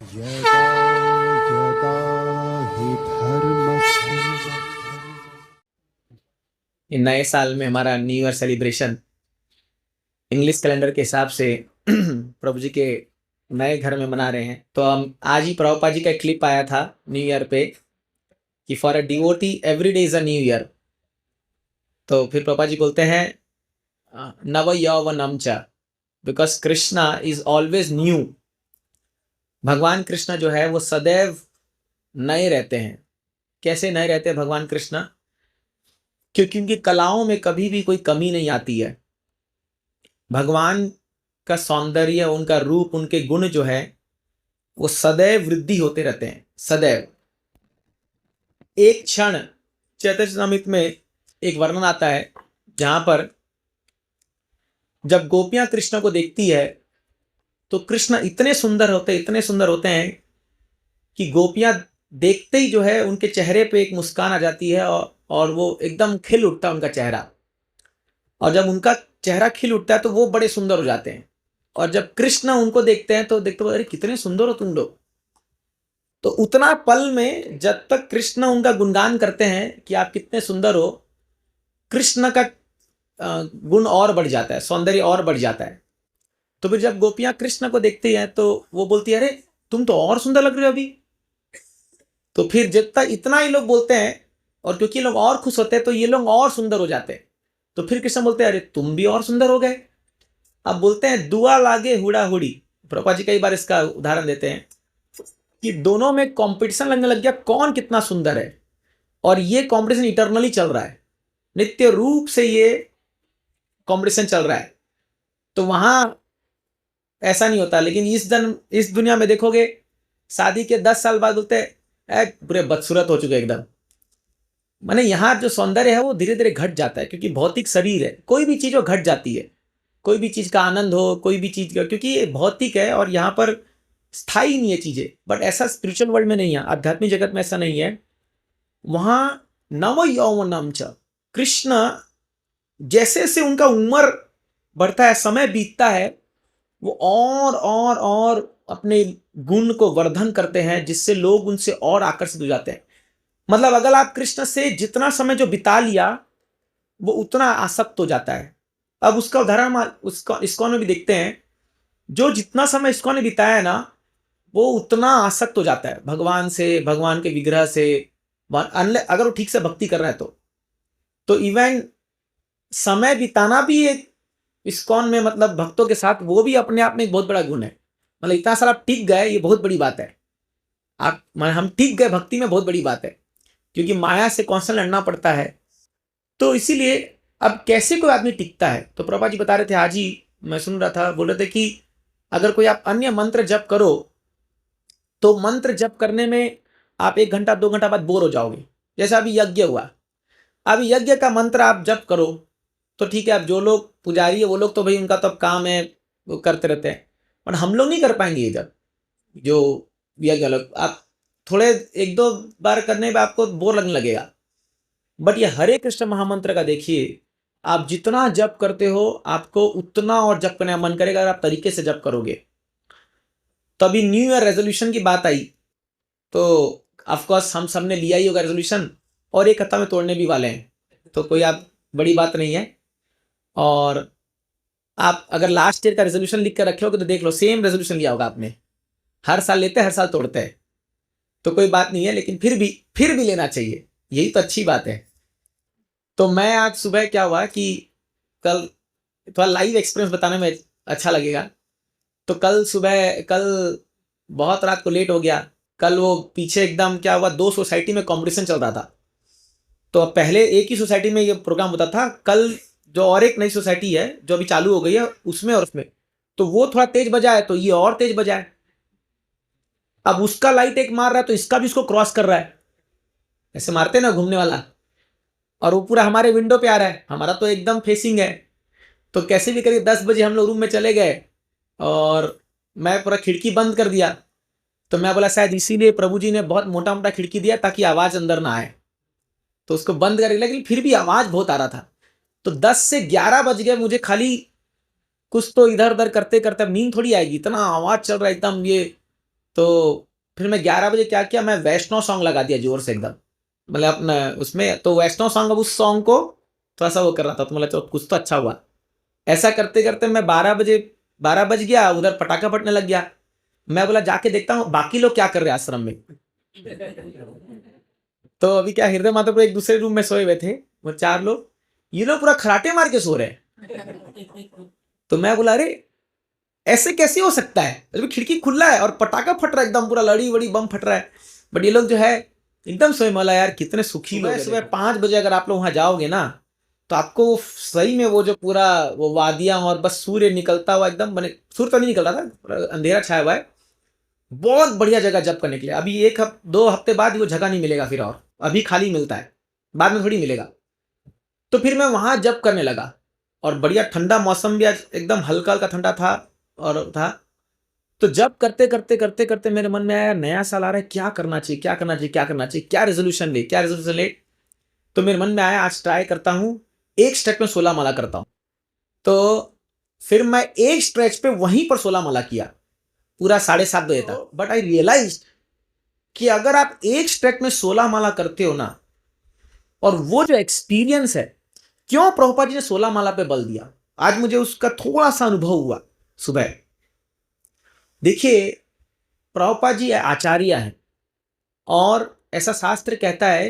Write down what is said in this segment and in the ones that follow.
यदा यदा हि धर्मस्य। ये नए साल में हमारा new year celebration English calendar के हिसाब से प्रभु जी के नए घर में मना रहे हैं। तो हम आज ही प्रभुपाद जी का एक क्लिप आया था न्यू ईयर पे कि for a devotee every day is a new year. तो फिर प्रभुपाद जी बोलते हैं नव यौवनम च, because Krishna is always new. भगवान कृष्ण जो है वो सदैव नए रहते हैं। कैसे नए रहते हैं भगवान कृष्ण? क्योंकि उनकी कलाओं में कभी भी कोई कमी नहीं आती है। भगवान का सौंदर्य, उनका रूप, उनके गुण जो है वो सदैव वृद्धि होते रहते हैं, सदैव। एक क्षण चैतन्य चरितामृत में एक वर्णन आता है जहां पर जब गोपियां कृष्ण को देखती है तो कृष्ण इतने सुंदर होते हैं कि गोपियां देखते ही जो है उनके चेहरे पे एक मुस्कान आ जाती है और वो एकदम खिल उठता है उनका चेहरा। और जब उनका चेहरा खिल उठता है तो वो बड़े सुंदर हो जाते हैं। और जब कृष्ण उनको देखते हैं तो देखते अरे कितने सुंदर हो तुम लोग। तो उतना पल में जब तक कृष्ण उनका गुणगान करते हैं कि आप कितने सुंदर हो, कृष्ण का गुण और बढ़ जाता है, सौंदर्य और बढ़ जाता है। तो फिर जब गोपियां कृष्ण को देखती हैं तो वो बोलती है अरे तुम तो और सुंदर लग रहे हो अभी। तो फिर जितना इतना ही लोग बोलते हैं और क्योंकि लोग और खुश होते हैं तो ये लोग और सुंदर हो जाते हैं। तो फिर कृष्ण बोलते हैं अरे तुम भी और सुंदर हो गए। अब बोलते हैं दुआ लागे हुड़ा हुड़ी। प्रभुपाद जी कई बार इसका उदाहरण देते हैं कि दोनों में कंपटीशन लगने लग गया कौन कितना सुंदर है। और ये कंपटीशन इटरनली चल रहा है, नित्य रूप से ये कंपटीशन चल रहा है। तो वहां ऐसा नहीं होता। लेकिन इस दुनिया में देखोगे शादी के 10 साल बाद बोलते हैं पूरे बदसूरत हो चुके एकदम। माने यहाँ जो सौंदर्य है वो धीरे धीरे घट जाता है क्योंकि भौतिक शरीर है, कोई भी चीज वो घट जाती है। कोई भी चीज का आनंद हो, कोई भी चीज का, क्योंकि ये भौतिक है और यहाँ पर स्थायी नहीं है चीजें। बट ऐसा स्पिरिचुअल वर्ल्ड में नहीं है, आध्यात्मिक जगत में ऐसा नहीं है। वहां नव यौवनम च, कृष्ण जैसे जैसे उनका उम्र बढ़ता है, समय बीतता है, वो और अपने गुण को वर्धन करते हैं जिससे लोग उनसे और आकर्षित हो जाते हैं। मतलब अगर आप कृष्ण से जितना समय जो बिता लिया वो उतना आसक्त हो जाता है। अब उसका उदाहरण उसका इस्कॉन में भी देखते हैं। जो जितना समय इस्कॉन ने बिताया है ना वो उतना आसक्त हो जाता है भगवान से, भगवान के विग्रह से। अगर वो ठीक से भक्ति कर रहा है तो इवन समय बिताना भी एक इस्कॉन में, मतलब भक्तों के साथ, वो भी अपने आप में एक बहुत बड़ा गुण है। मतलब इतना साल आप टिक गए, ये बहुत बड़ी बात है। हम टिक गए भक्ति में, बहुत बड़ी बात है। क्योंकि माया से कॉन्स्टेंट लड़ना पड़ता है। तो इसीलिए अब कैसे कोई आदमी टिकता है, तो प्रभुपाद जी बता रहे थे, आज ही मैं सुन रहा था, बोल रहे थे कि अगर कोई आप अन्य मंत्र जप करो तो मंत्र जप करने में आप 1 घंटा 2 घंटा बाद बोर हो जाओगे। जैसे अभी यज्ञ हुआ, अभी यज्ञ का मंत्र आप जप करो तो ठीक है। अब जो लोग पुजारी है वो लोग तो भाई उनका तो अब काम है, वो करते रहते हैं। पर हम लोग नहीं कर पाएंगे ये जब जो यज्ञ लोग, आप थोड़े 1-2 बार करने में आपको बोर लगने लगेगा। बट ये हरे कृष्ण महामंत्र का देखिए, आप जितना जप करते हो आपको उतना और जप करने का मन करेगा अगर आप तरीके से जप करोगे। तो अभी न्यू ईयर रेजोल्यूशन की बात आई तो ऑफकोर्स हम सब ने लिया ही होगा रेजोल्यूशन, और 1 हफ्ता में तोड़ने भी वाले हैं। तो कोई आप बड़ी बात नहीं है। और आप अगर लास्ट ईयर का रेजोल्यूशन लिख कर रखे होगे तो देख लो सेम रेजोल्यूशन लिया होगा आपने। हर साल लेते हैं, हर साल तोड़ते हैं। तो कोई बात नहीं है, लेकिन फिर भी लेना चाहिए, यही तो अच्छी बात है। तो मैं आज सुबह क्या हुआ कि कल थोड़ा लाइव एक्सपीरियंस बताने में अच्छा लगेगा। तो कल बहुत रात को लेट हो गया। कल वो पीछे एकदम क्या हुआ, 2 सोसाइटी में कंपटीशन चल रहा था। तो पहले एक ही सोसाइटी में ये प्रोग्राम होता था, कल जो और एक नई सोसाइटी है जो अभी चालू हो गई है उसमें और उसमें, तो वो थोड़ा तेज बजा है तो ये और तेज बजा है। अब उसका लाइट एक मार रहा है तो इसका भी उसको क्रॉस कर रहा है, ऐसे मारते ना घूमने वाला। और वो पूरा हमारे विंडो पे आ रहा है, हमारा तो एकदम फेसिंग है। तो कैसे भी करिए 10 बजे हम लोग रूम में चले गए और मैं पूरा खिड़की बंद कर दिया। तो मैं बोला शायद इसीलिए प्रभु जी ने बहुत मोटा मोटा खिड़की दिया ताकि आवाज अंदर ना आए। तो उसको बंद कर, लेकिन फिर भी आवाज बहुत आ रहा था। तो 10 से 11 बज गए, मुझे खाली कुछ तो इधर उधर करते करते, नींद थोड़ी आएगी, इतना आवाज चल रहा है एकदम। ये तो फिर मैं 11 बजे क्या किया, मैं वैष्णव सॉन्ग लगा दिया जोर से एकदम, मतलब अपना उसमें तो वैष्णव सॉन्ग, अब उस सॉन्ग को थोड़ा सा वो कर रहा था, तो मतलब तो कुछ तो अच्छा हुआ। ऐसा करते करते मैं 12 बज गया, उधर पटाखा फटने लग गया। मैं बोला जाके देखता हूँ बाकी लोग क्या कर रहे हैं आश्रम में। तो अभी क्या, हृदय माता पर एक दूसरे रूम में सोए हुए थे वो 4 लोग, ये लोग पूरा खराटे मार के सो रहे हैं। तो मैं बोला अरे ऐसे कैसे हो सकता है, अभी खिड़की खुला है और पटाखा फट रहा है एकदम, पूरा लड़ी वड़ी बम फट रहा है, बट ये लोग जो है एकदम सोए। मला यार कितने सुखी लोग हैं। सुबह 5 बजे अगर आप लोग वहां जाओगे ना, तो आपको सही में वो जो पूरा वो वादियां और बस सूर्य निकलता हुआ एकदम, मैंने सूर्य तो नहीं निकल रहा था, पूरा अंधेरा छाया हुआ है, बहुत बढ़िया जगह जब करने के लिए। अभी 2 हफ्ते बाद वो जगह नहीं मिलेगा फिर, और अभी खाली मिलता है, बाद में थोड़ी मिलेगा। तो फिर मैं वहां जब करने लगा, और बढ़िया ठंडा मौसम भी आज एकदम हल्का हल्का ठंडा था और था। तो जब करते करते करते करते मेरे मन में आया नया साल आ रहा है, क्या करना चाहिए, क्या करना चाहिए, क्या करना चाहिए, क्या रेजोल्यूशन ले, क्या रेजोल्यूशन ले। तो मेरे मन में आया आज ट्राई करता हूं, एक स्ट्रेच में 16 माला करता हूं। तो फिर मैं एक स्ट्रेच पे वहीं पर 16 माला किया, पूरा 7:30 बजे तक। बट आई रियलाइज कि अगर आप एक स्ट्रेच में 16 माला करते हो ना, और वो जो एक्सपीरियंस है, क्यों प्रभुपाद जी ने 16 माला पे बल दिया, आज मुझे उसका थोड़ा सा अनुभव हुआ सुबह। देखिए प्रभुपाद जी आचार्य हैं, और ऐसा शास्त्र कहता है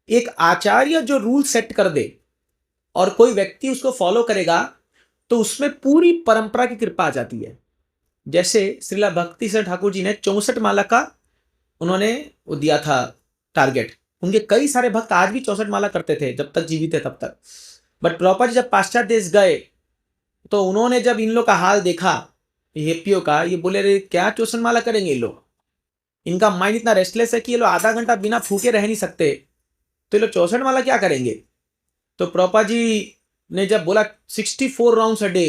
एक आचार्य जो रूल सेट कर दे और कोई व्यक्ति उसको फॉलो करेगा, तो उसमें पूरी परंपरा की कृपा आ जाती है। जैसे श्रीला भक्ति सिंह ठाकुर जी ने 64 माला का उन्होंने वो दिया था टारगेट। उनके कई सारे भक्त आज भी 64 माला करते थे जब तक जीवित थे तब तक। बट प्रभुपाद जी जब पाश्चात्य देश गए, तो उन्होंने जब इन लोग का हाल देखा, हेपियो का, ये बोले रे क्या 64 माला करेंगे ये लोग, इनका माइंड इतना रेस्टलेस है कि ये लोग आधा घंटा बिना फूके रह नहीं सकते, तो ये लोग 64 माला क्या करेंगे। तो प्रभुपाद जी ने जब बोला 64 राउंड्स अ डे,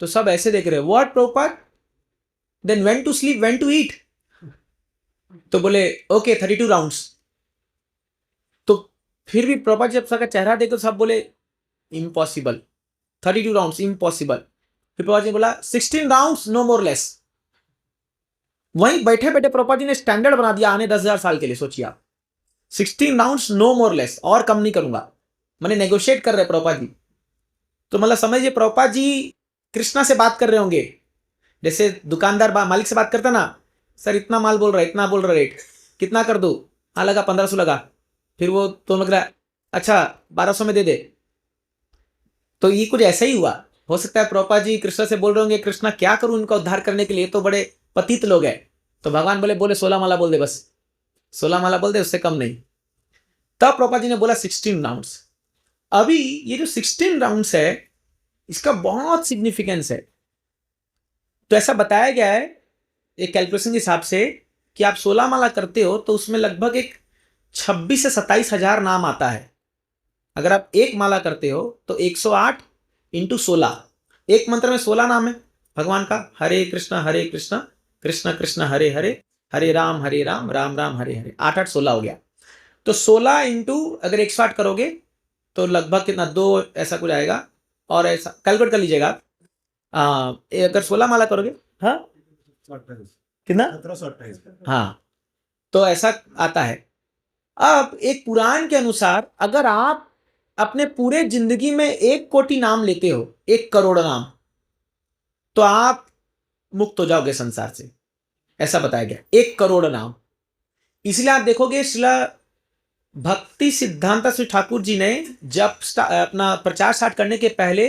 तो सब ऐसे देख रहे, what Prabhupada, then when to sleep, when to eat. तो बोले ओके 32 राउंड्स। तो फिर भी प्रभुपाद जी जब सबका चेहरा देखो, सब बोले इम्पॉसिबल, 32 राउंड्स इम्पॉसिबल। फिर प्रभुपाद जी ने बोला 16 राउंड्स नो मोर लेस। वहीं बैठे बैठे प्रभुपाद जी ने स्टैंडर्ड बना दिया आने 10,000 साल के लिए। सोचिए आप, 16 राउंड्स नो मोर लेस, और कम नहीं करूंगा, मैंने नेगोशिएट कर रहे प्रभुपाद जी। तो मतलब समझिए प्रभुपाद जी कृष्णा से बात कर रहे होंगे, जैसे दुकानदार मालिक से बात करता ना, सर इतना माल बोल रहा है, इतना बोल रहा, रेट कितना कर दो, हाँ लगा 1500 लगा। फिर वो तो लग रहा है अच्छा 1200 में दे दे। तो ये कुछ ऐसा ही हुआ। हो सकता है प्रभुपाद जी कृष्णा से बोल रहे होंगे, कृष्णा क्या करूं इनका उद्धार करने के लिए, तो बड़े पतित लोग हैं। तो भगवान बोले 16 माला बोल दे, बस 16 माला बोल दे, उससे कम नहीं। तब प्रभुपाद जी ने बोला 16 राउंड्स। अभी ये जो 16 राउंड्स है, इसका बहुत सिग्निफिकेंस है। तो ऐसा बताया गया है एक कैलकुलेशन के हिसाब से कि आप 16 माला करते हो तो उसमें लगभग एक 26 से 27 हजार नाम आता है। अगर आप एक माला करते हो तो 108 इंटू 16, एक मंत्र में 16 नाम है भगवान का, हरे कृष्णा कृष्ण कृष्ण हरे हरे, हरे राम राम राम हरे हरे, 8 8 16 हो गया। तो 16 इंटू अगर 108 करोगे तो लगभग कितना, 2 ऐसा कुछ आएगा। और ऐसा कैलकुलेट कर लीजिएगा आप, अगर 16 माला करोगे, हाँ कितना, 1728। हाँ तो ऐसा आता है। अब एक पुराण के अनुसार अगर आप अपने पूरे जिंदगी में 1 कोटि नाम लेते हो, 1 करोड़ नाम, तो आप मुक्त हो जाओगे संसार से, ऐसा बताया गया 1 करोड़ नाम। इसलिए आप देखोगे शिला भक्ति सिद्धांत श्री ठाकुर जी ने जब अपना प्रचार स्टार्ट करने के पहले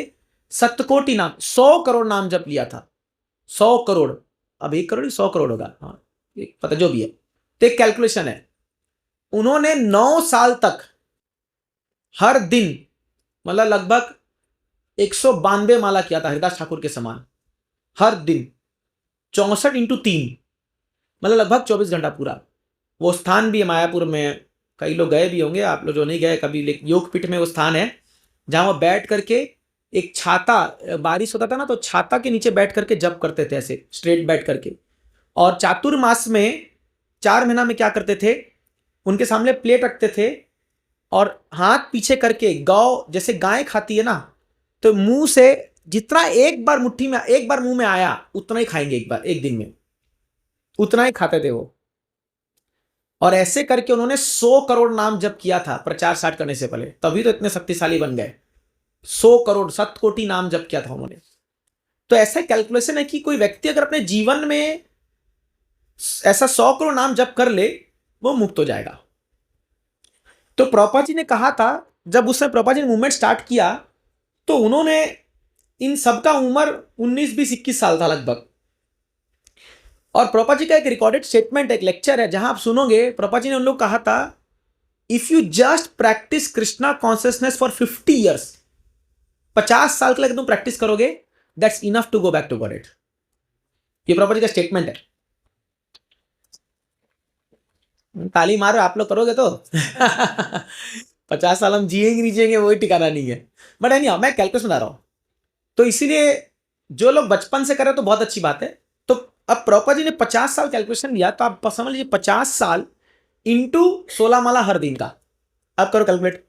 7 कोटि नाम, 100 करोड़ नाम जप लिया था। 100 करोड़, अब 1 करोड़ 100 करोड़ होगा, हाँ पता जो भी है। तो एक कैलकुलेशन है, उन्होंने 9 साल तक हर दिन मतलब लगभग 192 माला किया था, हरिदास ठाकुर के समान, हर दिन 64 इंटू 3, मतलब लगभग 24 घंटा पूरा। वो स्थान भी है मायापुर में, कई लोग गए भी होंगे, आप लोग जो नहीं गए कभी, योगपीठ में वो स्थान है जहां वो बैठ करके एक छाता, बारिश होता था ना तो छाता के नीचे बैठ करके जप करते थे ऐसे स्ट्रेट बैठ करके। और चातुर्मास में 4 महीना में क्या करते थे, उनके सामने प्लेट रखते थे और हाथ पीछे करके, गौ जैसे गाय खाती है ना, तो मुंह से जितना एक बार मुट्ठी में, एक बार मुंह में आया उतना ही खाएंगे एक बार, एक दिन में। उतना ही खाते थे वो। और ऐसे करके उन्होंने 100 करोड़ नाम जप किया था प्रचार स्टार्ट करने से पहले, तभी तो इतने शक्तिशाली बन गए। 100 करोड़ 7 कोटि नाम जप किया था उन्होंने। तो ऐसा कैलकुलेशन है कि कोई व्यक्ति अगर अपने जीवन में ऐसा 100 करोड़ नाम जप कर ले, वो मुक्त हो जाएगा। तो प्रभुपाद जी ने कहा था, जब उस समय प्रभुपाद जी ने मूवमेंट स्टार्ट किया, तो उन्होंने इन सबका उम्र 19, 20, 21 साल था लगभग। और प्रभुपाद जी का एक रिकॉर्डेड स्टेटमेंट, एक लेक्चर है, जहां आप सुनोगे प्रभुपाद जी ने उन लोग कहा था, if you just practice Krishna consciousness for 50 years, 50 साल के लिए तुम प्रैक्टिस करोगे, that's enough to go back to God. ये प्रभुपाद जी का स्टेटमेंट है। ताली मारो आप लोग करोगे तो 50 साल हम जिएंगे नहीं जिएंगे वही ठिकाना नहीं है। बट नहीं, मैं कैलकुलेशन बता रहा हूं। तो इसीलिए जो लोग बचपन से करें तो बहुत अच्छी बात है। तो अब प्रभुपाद जी ने 50 साल कैलकुलेशन लिया, तो आप समझ लीजिए 50 साल इंटू 16 माला हर दिन का। अब करो कैलकुलेट,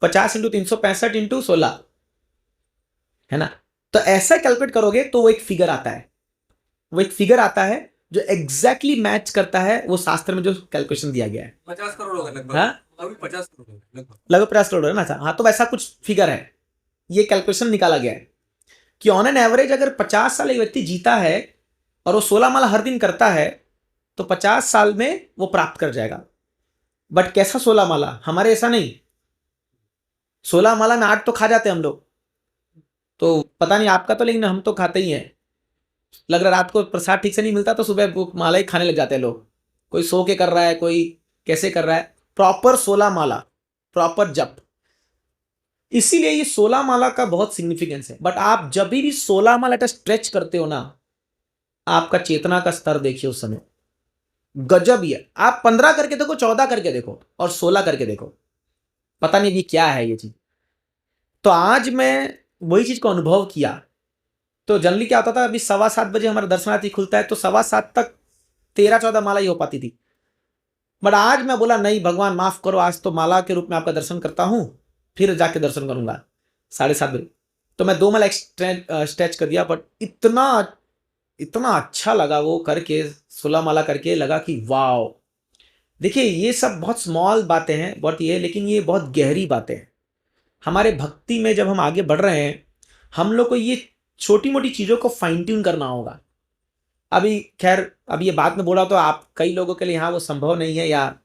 50 इंटू 365 इंटू 16, है ना। तो ऐसा कैलकुलेट करोगे तो वो एक फिगर आता है, वो एक फिगर आता है जो एग्जैक्टली मैच करता है वो शास्त्र में जो कैलकुलेशन दिया गया है। 50 करोड़ होगा लगभग। हाँ? अभी 50 करोड़ होगा लगभग। लगभग 50 करोड़ है ना। हाँ, तो वैसा कुछ फिगर है, ये कैलकुलेशन निकाला गया है कि ऑन एन एवरेज अगर 50 साल एक व्यक्ति जीता है और वो 16 माला हर दिन करता है, तो 50 साल में वो प्राप्त कर जाएगा। बट कैसा 16 माला? हमारे ऐसा नहीं, 16 माला में 8 तो खा जाते हैं हम लोग। तो पता नहीं आपका तो, लेकिन हम तो खाते ही हैं। लग रहा रात को प्रसाद ठीक से नहीं मिलता तो सुबह वो माला ही खाने लग जाते हैं लोग। कोई सो के कर रहा है, कोई कैसे कर रहा है। प्रॉपर 16 माला, प्रॉपर जप। इसीलिए ये 16 माला का बहुत सिग्निफिकेंस है। बट आप जब भी 16 माला स्ट्रेच करते हो ना, आपका चेतना का स्तर देखिए उस समय गजब ही है। आप 15 करके देखो, 14 करके देखो और 16 करके देखो, पता नहीं ये क्या है ये चीज। तो आज मैं वही चीज को अनुभव किया। तो जनरली क्या होता था, अभी 7:15 बजे हमारा दर्शनार्थी खुलता है, तो 7:15 तक 13-14 माला ही हो पाती थी। बट आज मैं बोला नहीं भगवान माफ करो, आज तो माला के रूप में आपका दर्शन करता हूं, फिर जाके दर्शन करूंगा 7:30 बजे। तो मैं 2 माला स्ट्रेच कर दिया। बट इतना अच्छा लगा वो करके, 16 माला करके लगा कि वाओ। देखिए ये सब बहुत स्मॉल बातें हैं, बहुत ये, लेकिन ये बहुत गहरी बातें हैं। हमारे भक्ति में जब हम आगे बढ़ रहे हैं, हम लोग को ये छोटी मोटी चीज़ों को फाइन ट्यून करना होगा। अभी खैर, अब ये बात में बोला तो आप कई लोगों के लिए यहाँ वो संभव नहीं है, या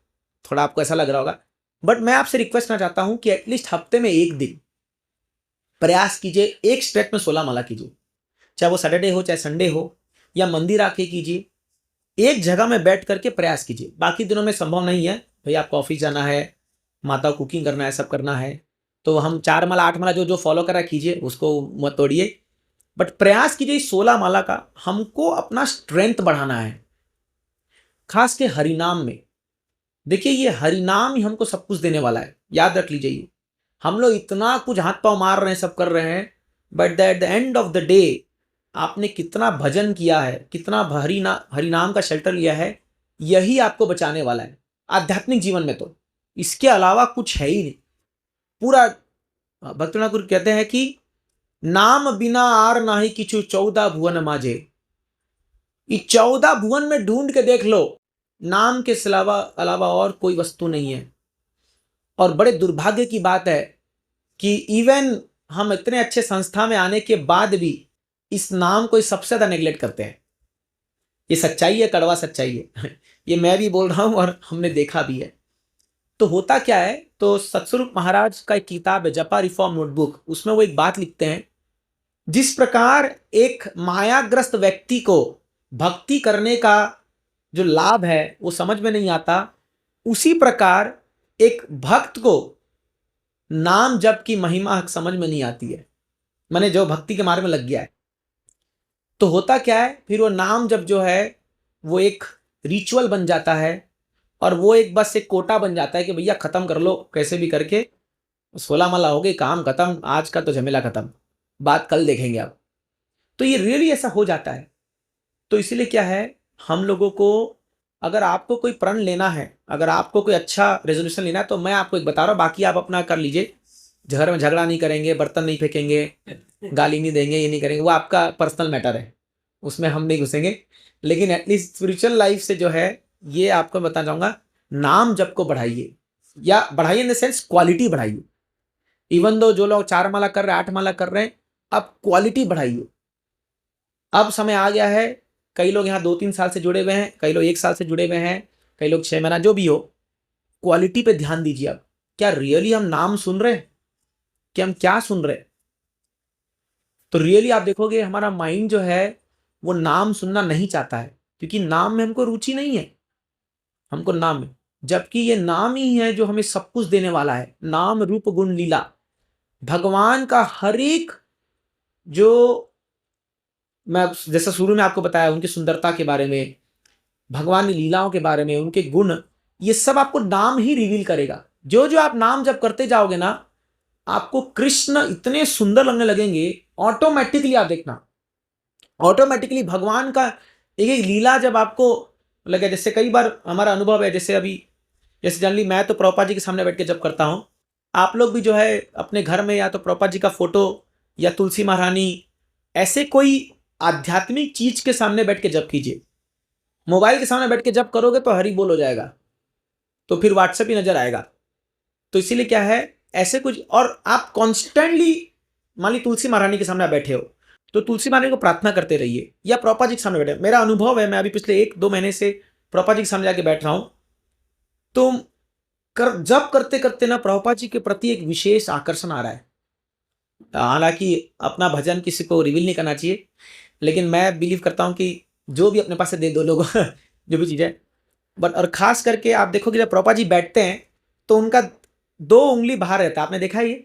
थोड़ा आपको ऐसा लग रहा होगा। बट मैं आपसे रिक्वेस्ट करना चाहता हूँ कि एटलीस्ट हफ्ते में एक दिन प्रयास कीजिए, एक स्ट्रेच में 16 माला कीजिए। चाहे वो सैटरडे हो, चाहे संडे हो, या मंदिर आके कीजिए। एक जगह में बैठ करके प्रयास कीजिए। बाकी दिनों में संभव नहीं है, भाई आपको ऑफिस जाना है, माता कुकिंग करना है, सब करना है, तो हम 4 माला 8 माला जो फॉलो करा कीजिए, उसको मत तोड़िए। बट प्रयास कीजिए 16 माला का। हमको अपना स्ट्रेंथ बढ़ाना है, खास के हरिनाम में। देखिए ये हरिनाम ही हमको सब कुछ देने वाला है, याद रख लीजिए। हम लोग इतना कुछ हाथ पांव मार रहे हैं, सब कर रहे हैं, but at the end of the day आपने कितना भजन किया है, कितना हरिनाम का शेल्टर लिया है, यही आपको बचाने वाला है आध्यात्मिक जीवन में। तो इसके अलावा कुछ है ही नहीं। पूरा भक्तनाथ गुरु कहते हैं कि नाम बिना आर नाही किछु 14 भुवन माजे। ये 14 भुवन में ढूंढ के देख लो, नाम के अलावा और कोई वस्तु नहीं है। और बड़े दुर्भाग्य की बात है कि इवन हम इतने अच्छे संस्था में आने के बाद भी इस नाम को सबसे ज्यादा नेग्लेक्ट करते हैं। ये सच्चाई है, कड़वा सच्चाई है। ये मैं भी बोल रहा हूं और हमने देखा भी है। तो होता क्या है, तो सतस्वरूप महाराज का एक किताब है जपा रिफॉर्म नोटबुक, उसमें वो एक बात लिखते हैं, जिस प्रकार एक मायाग्रस्त व्यक्ति को भक्ति करने का जो लाभ है वो समझ में नहीं आता, उसी प्रकार एक भक्त को नाम जप की महिमा समझ में नहीं आती है। मैंने जो भक्ति के मार्ग में लग गया है, तो होता क्या है, फिर वो नाम जप जो है वो एक रिचुअल बन जाता है, और वो एक बस एक कोटा बन जाता है कि भैया खत्म कर लो कैसे भी करके, 16 माला हो गई, काम खत्म, आज का तो झमेला खत्म, बात कल देखेंगे अब। तो ये रियली ऐसा हो जाता है। तो इसीलिए क्या है, हम लोगों को अगर आपको कोई प्रण लेना है, अगर आपको कोई अच्छा रेजोल्यूशन लेना है, तो मैं आपको एक बता रहा हूँ, बाकी आप अपना कर लीजिए। घर में झगड़ा नहीं करेंगे, बर्तन नहीं फेंकेंगे, गाली नहीं देंगे, ये नहीं करेंगे, वो आपका पर्सनल मैटर है, उसमें हम नहीं घुसेंगे, लेकिन एटलीस्ट स्पिरिचुअल लाइफ से जो है ये आपको बताना चाहूँगा, नाम जप को बढ़ाइए, या बढ़ाइए इन द सेंस क्वालिटी बढ़ाइए। इवन दो जो लोग 4 माला कर रहे हैं, 8 माला कर रहे हैं, अब क्वालिटी बढ़ाइए। अब समय आ गया है, कई लोग यहाँ 2-3 साल से जुड़े हुए हैं, कई लोग 1 साल से जुड़े हुए हैं, कई लोग 6 महीना, जो भी हो, क्वालिटी पे ध्यान दीजिए। अब क्या रियली हम नाम सुन रहे हैं कि हम क्या सुन रहे हैं? तो रियली आप देखोगे हमारा माइंड जो है वो नाम सुनना नहीं चाहता है, क्योंकि नाम में हमको रुचि नहीं है, हमको नाम में, जबकि ये नाम ही है जो हमें सब कुछ देने वाला है। नाम रूप गुण लीला, भगवान का हर एक, जो मैं जैसा शुरू में आपको बताया उनकी सुंदरता के बारे में, भगवान की लीलाओं के बारे में, उनके गुण, ये सब आपको नाम ही रिवील करेगा। जो जो आप नाम जब करते जाओगे ना, आपको कृष्ण इतने सुंदर लगने लगेंगे, ऑटोमेटिकली आप देखना, ऑटोमेटिकली भगवान का एक एक लीला जब आपको लगे। जैसे कई बार हमारा अनुभव है, जैसे अभी, जैसे जनरली मैं तो प्रभुपाद जी के सामने बैठ के जब करता हूँ, आप लोग भी जो है अपने घर में या तो प्रभुपाद जी का फोटो या तुलसी महारानी, ऐसे कोई आध्यात्मिक चीज के सामने बैठ के जप कीजिए। मोबाइल के सामने बैठ के जप करोगे तो हरी बोल हो जाएगा, तो फिर व्हाट्सएप ही नजर आएगा। तो इसीलिए क्या है, ऐसे कुछ, और आप कॉन्स्टेंटली, मान ली तुलसी महारानी के सामने आप बैठे हो तो तुलसी महारानी को प्रार्थना करते रहिए, या प्रभुपाद जी के सामने बैठे। मेरा अनुभव है, मैं अभी पिछले 1-2 महीने से प्रभुपाद जी के सामने जाके बैठ रहा हूं, तो जप करते करते ना प्रभुपाद जी के प्रति एक विशेष आकर्षण आ रहा है। हालांकि अपना भजन किसी को रिवील नहीं करना चाहिए, लेकिन मैं बिलीव करता हूं कि जो भी अपने पास से दे दो लोगों जो भी चीज़ है। बट और खास करके आप देखोगे जब प्रभुपाद जी बैठते हैं तो उनका 2 उंगली बाहर रहता है। आपने देखा है ये?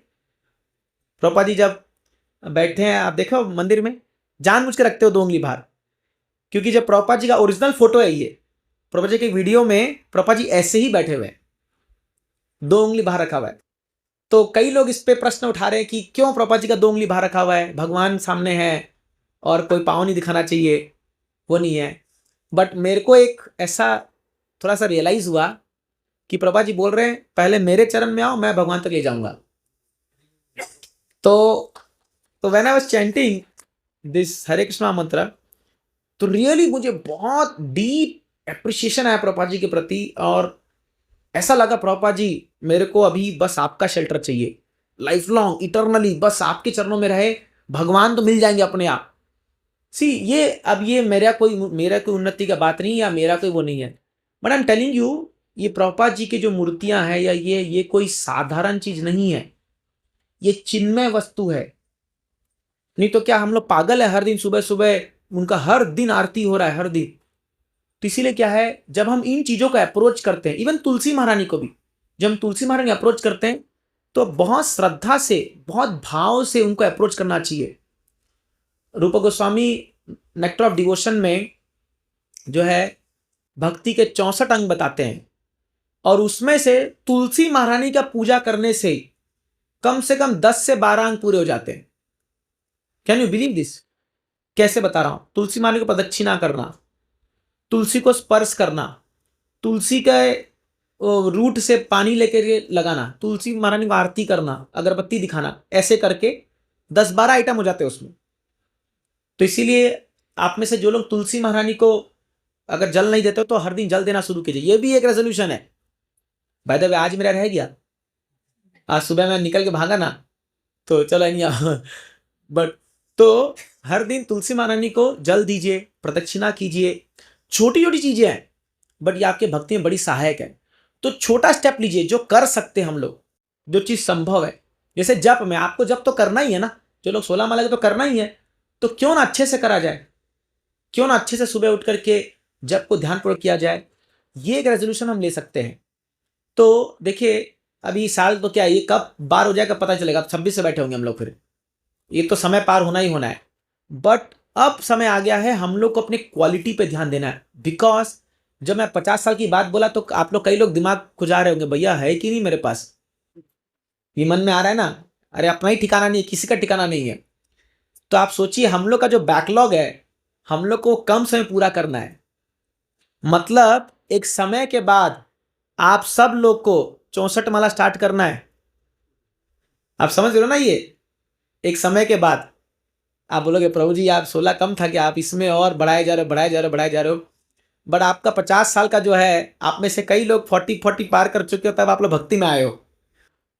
प्रभुपाद जी जब बैठे हैं, आप देखो मंदिर में जानबूझ के रखते हो 2 उंगली बाहर, क्योंकि जब प्रभुपाद जी का ओरिजिनल फोटो है ये, प्रभुपाद जी के वीडियो में प्रभुपाद जी ऐसे ही बैठे हुए हैं, 2 उंगली बाहर रखा हुआ है। तो कई लोग इस पे प्रश्न उठा रहे हैं कि क्यों प्रभुपाद जी का 2 उंगली बाहर रखा हुआ है, भगवान सामने है और कोई पाँव नहीं दिखाना चाहिए, वो नहीं है। बट मेरे को एक ऐसा थोड़ा सा रियलाइज हुआ कि प्रभुपाद जी बोल रहे हैं पहले मेरे चरण में आओ, मैं भगवान तक ले जाऊंगा। तो when I was chanting this Hare Krishna mantra, तो रियली मुझे बहुत डीप एप्रिसिएशन आया प्रभुपाद जी के प्रति, और ऐसा लगा प्रभुपाद जी मेरे को अभी बस आपका शेल्टर चाहिए, लाइफ लॉन्ग इटरनली बस आपके चरणों में रहे, भगवान तो मिल जाएंगे अपने आप। सी ये अब ये मेरा कोई उन्नति का बात नहीं, या मेरा कोई वो नहीं है, but I am telling you, ये प्रभुपाद जी की जो मूर्तियां हैं, या ये कोई साधारण चीज नहीं है, ये चिन्मय वस्तु है। नहीं तो क्या हम लोग पागल है, हर दिन सुबह सुबह उनका हर दिन आरती हो रहा है, हर दिन। तो इसीलिए क्या है, जब हम इन चीजों का अप्रोच करते हैं, इवन तुलसी महारानी को भी जब हम तुलसी महारानी अप्रोच करते हैं तो बहुत श्रद्धा से, बहुत भाव से उनको अप्रोच करना चाहिए। रूप गोस्वामी नेक्टर ऑफ डिवोशन में जो है भक्ति के 64 अंग बताते हैं, और उसमें से तुलसी महारानी का पूजा करने से कम 10 से 12 अंग पूरे हो जाते हैं। Can you believe this? कैसे बता रहा हूं? तुलसी महारानी को प्रदक्षिणा करना, तुलसी को स्पर्श करना, तुलसी के रूट से पानी लेकर लगाना, तुलसी महारानी को आरती करना, अगरबत्ती दिखाना, ऐसे करके 10-12 आइटम हो जाते हैं उसमें। तो इसीलिए आप में से जो लोग तुलसी महारानी को अगर जल नहीं देते हो तो हर दिन जल देना शुरू कीजिए। ये भी एक रेजोल्यूशन है। बाय द वे आज मेरा रह गया, आज सुबह मैं निकल के भागा ना, तो चलो नहीं बट तो हर दिन तुलसी महारानी को जल दीजिए, प्रदक्षिणा कीजिए। छोटी छोटी चीजें हैं बट ये आपके भक्ति में बड़ी सहायक है। तो छोटा स्टेप लीजिए जो कर सकते हैं हम लोग, जो चीज संभव है। जैसे जप में आपको जप तो करना ही है ना, जो लोग 16 माला के तो करना ही है, तो क्यों ना अच्छे से करा जाए, क्यों ना अच्छे से सुबह उठ करके जप को ध्यानपूर्वक किया जाए। ये एक रेजोल्यूशन हम ले सकते हैं। तो देखिए अभी साल तो क्या, ये कब बार हो जाएगा पता चलेगा, 26 से बैठे होंगे हम लोग, फिर ये तो समय पार होना ही होना है। बट अब समय आ गया है हम लोग को अपने क्वालिटी पे ध्यान देना है। बिकॉज जब मैं 50 साल की बात बोला तो आप लोग, कई लोग दिमाग खुजा रहे होंगे, भैया है कि नहीं मेरे पास, ये मन में आ रहा है ना, अरे अपना ही ठिकाना नहीं है, किसी का ठिकाना नहीं है। तो आप सोचिए हम लोग का जो बैकलॉग है हम लोग को कम समय पूरा करना है। मतलब एक समय के बाद आप सब लोग को 64 माला स्टार्ट करना है। आप समझ रहे हो ना? ये एक समय के बाद आप बोलोगे प्रभु जी आप 16 कम था कि आप इसमें और बढ़ाए जा रहे हो, बढ़ाए जा रहे हो, बढ़ाए जा रहे हो। बट आपका 50 साल का जो है, आप में से कई लोग 40 पार कर चुके हो, तब आप लोग भक्ति में आए हो।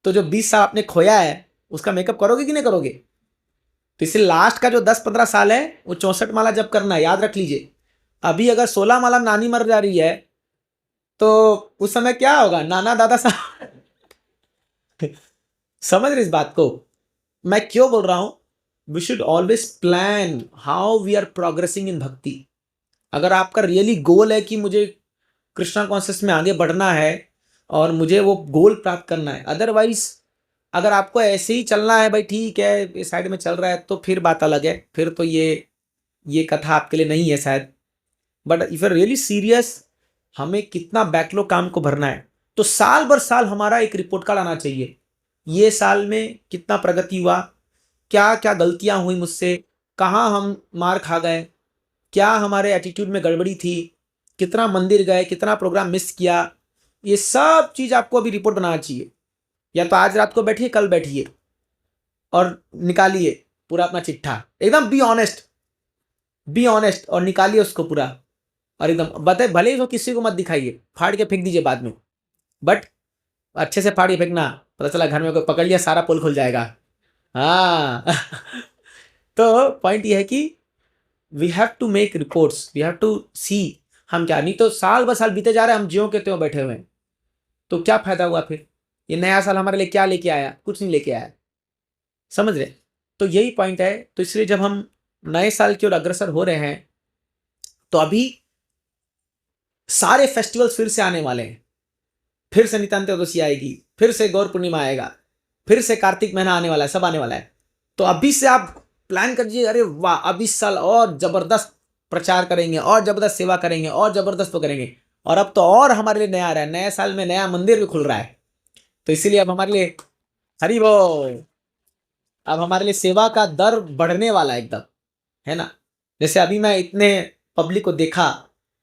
तो जो 20 साल आपने खोया है उसका मेकअप करोगे कि नहीं करोगे? तो इसलिए लास्ट का जो 10-15 साल है वो 64 माला जब करना है, याद रख लीजिए। अभी अगर 16 माला में नानी मर जा रही है तो उस समय क्या होगा, नाना दादा साहब समझ रहे इस बात को? मैं क्यों बोल रहा हूं? We should always plan how we are progressing in bhakti. अगर आपका रियली गोल है कि मुझे कृष्णा कॉन्शियस में आगे बढ़ना है और मुझे वो गोल प्राप्त करना है, अदरवाइज अगर आपको ऐसे ही चलना है, भाई ठीक है ये साइड में चल रहा है, तो फिर बात अलग है, फिर तो ये कथा आपके लिए नहीं है शायद। But if you really serious, हमें कितना बैकलॉग काम को भरना है, तो साल भर साल हमारा एक रिपोर्ट कार्ड आना चाहिए। ये साल में कितना प्रगति हुआ, क्या क्या गलतियां हुई मुझसे, कहाँ हम मार खा गए, क्या हमारे एटीट्यूड में गड़बड़ी थी, कितना मंदिर गए, कितना प्रोग्राम मिस किया, ये सब चीज़ आपको अभी रिपोर्ट बनाना चाहिए। या तो आज रात को बैठिए, कल बैठिए और निकालिए पूरा अपना चिट्ठा, एकदम बी ऑनेस्ट और निकालिए उसको पूरा, और एकदम बताए, भले ही वो किसी को मत दिखाइए, फाड़ के फेंक दीजिए बाद में, बट अच्छे से फाड़ के फेंकना, पता चला घर में कोई पकड़ लिया, सारा पोल खुल जाएगा। हाँ तो पॉइंट ये है कि we have to make reports, we have to see हम क्या, नहीं तो साल ब साल बीते जा रहे हैं, हम ज्यों के त्यों बैठे हुए हैं, तो क्या फायदा हुआ फिर? ये नया साल हमारे लिए क्या लेके आया? कुछ नहीं लेके आया। समझ रहे? तो यही पॉइंट है। तो इसलिए जब हम नए साल की ओर अग्रसर हो रहे हैं, तो अभी सारे फेस्टिवल्स फिर से आने वाले हैं, फिर से नितांत एकादशी आएगी, फिर से गौर पूर्णिमा आएगा, फिर से कार्तिक महीना आने वाला है, सब आने वाला है। तो अभी से आप प्लान करिए, अरे वाह अब इस साल और जबरदस्त प्रचार करेंगे, और जबरदस्त सेवा करेंगे, और जबरदस्त वो करेंगे। और अब तो और हमारे लिए नया आ रहा है, नए साल में नया मंदिर भी खुल रहा है, तो इसीलिए अब हमारे लिए हरि बोल, अब हमारे लिए सेवा का दर बढ़ने वाला है एकदम, है ना। जैसे अभी मैं इतने पब्लिक को देखा,